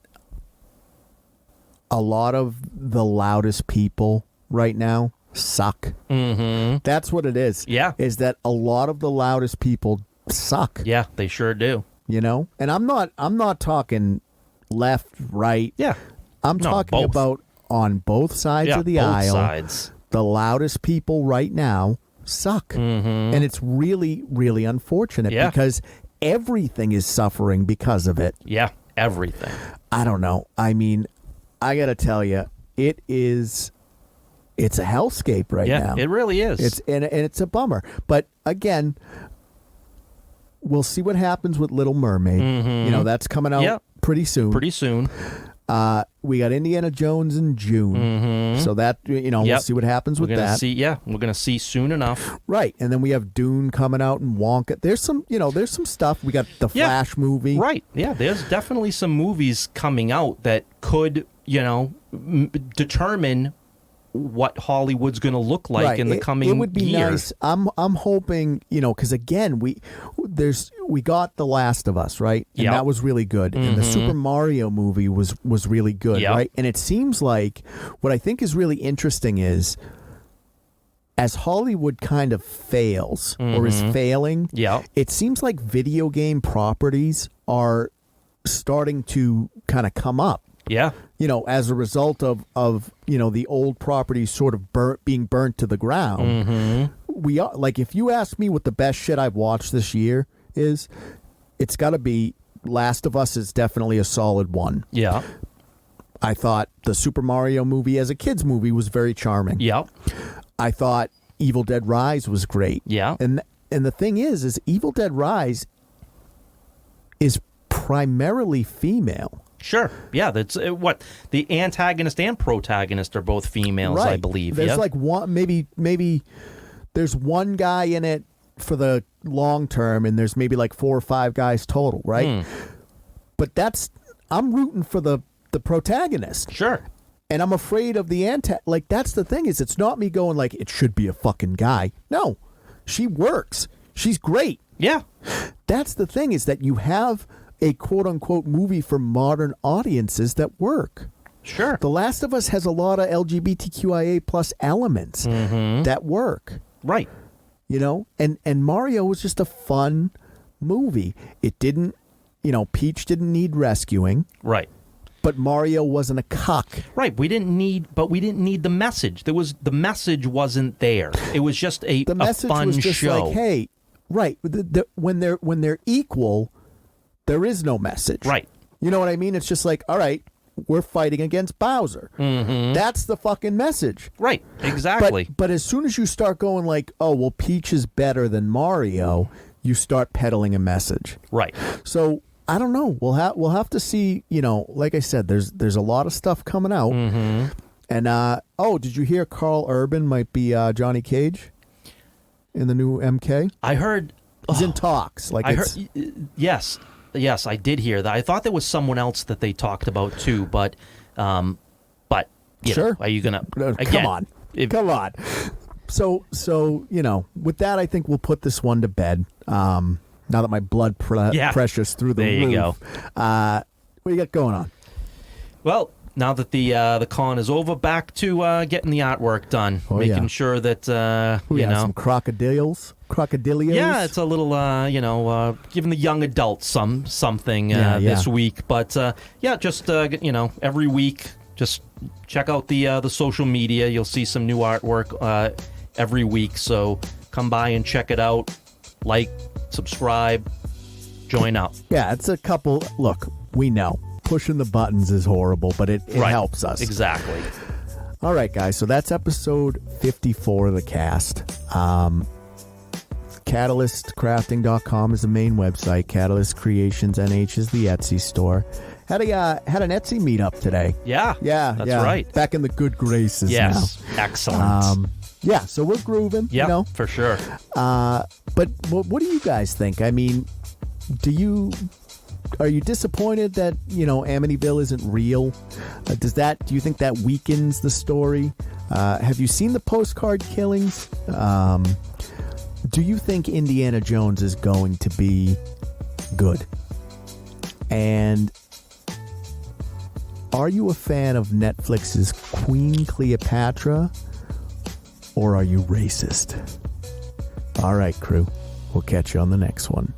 a lot of the loudest people right now suck. That's what it is. Yeah. Is that a lot of the loudest people suck. Yeah, they sure do. And I'm not talking left, right. Yeah. I'm talking both. about on both sides of the both aisle. Sides. The loudest people right now suck. And it's really, really unfortunate because everything is suffering because of it. Yeah, everything. I don't know. I mean, I got to tell you, it's a hellscape right now. Yeah, it really is. And it's a bummer. But again, we'll see what happens with Little Mermaid. That's coming out pretty soon. Pretty soon. We got Indiana Jones in June. So that, we'll see what happens with that. We're going to see soon enough. Right. And then we have Dune coming out and Wonka. There's some stuff. We got the Flash movie. Right. Yeah, there's definitely some movies coming out that could, determine what Hollywood's going to look like in the coming year. It would be nice. I'm hoping, because again, we got The Last of Us, right? And that was really good. And the Super Mario movie was really good, right? And it seems like what I think is really interesting is as Hollywood kind of fails or is failing, it seems like video game properties are starting to kind of come up. Yeah. As a result of the old properties sort of being burnt to the ground. We are, like, if you ask me what the best shit I've watched this year is, it's got to be Last of Us is definitely a solid one. Yeah. I thought the Super Mario movie as a kid's movie was very charming. Yeah. I thought Evil Dead Rise was great. Yeah. And the thing is Evil Dead Rise is primarily female. Sure. Yeah, that's what the antagonist and protagonist are both females, right. I believe. There's like one, maybe there's one guy in it for the long term, and there's maybe like 4 or 5 guys total, right? But I'm rooting for the protagonist. Sure. And I'm afraid of the like, that's the thing, is it's not me going like, it should be a fucking guy. No, she works. She's great. Yeah. That's the thing, is that you have a quote unquote movie for modern audiences that work. Sure. The Last of Us has a lot of LGBTQIA plus elements that work. Right. You know, and Mario was just a fun movie. It didn't, you know, Peach didn't need rescuing. Right. But Mario wasn't a cuck. Right. We didn't need the message. The message wasn't there. It was just a fun was just show. like, hey, right. When they're equal, there is no message. Right. You know what I mean? It's just like, all right, we're fighting against Bowser. That's the fucking message. Right. Exactly. But as soon as you start going like, oh, well, Peach is better than Mario, you start peddling a message. Right. So I don't know. We'll have to see. You know, like I said, there's a lot of stuff coming out. And did you hear Carl Urban might be Johnny Cage in the new MK? I heard he's in talks. Like, yes, I did hear that. I thought there was someone else that they talked about too, but you sure. know, are you gonna come on? Come on. So you know, with that, I think we'll put this one to bed. Now that my blood pressure's through the roof. There you go. What do you got going on? Well, now that the con is over, back to getting the artwork done, making sure that you know, some crocodilios. Yeah, it's a little giving the young adults something this week. But just you know, every week, just check out the social media. You'll see some new artwork every week. So come by and check it out. Like, subscribe, join up. Yeah, it's a couple. Look, we know pushing the buttons is horrible, but it helps us. Exactly. All right, guys. So that's episode 54 of the cast. CatalystCrafting.com is the main website. Catalyst Creations NH is the Etsy store. Had an Etsy meetup today. Yeah, that's right. Back in the good graces now. Yes, excellent. Yeah, so we're grooving. Yeah, you know? for sure. But what do you guys think? I mean, are you disappointed that, you know, Amityville isn't real? Do you think that weakens the story? Have you seen the Postcard killings? Do you think Indiana Jones is going to be good? And are you a fan of Netflix's Queen Cleopatra? Or are you racist? All right, crew. We'll catch you on the next one.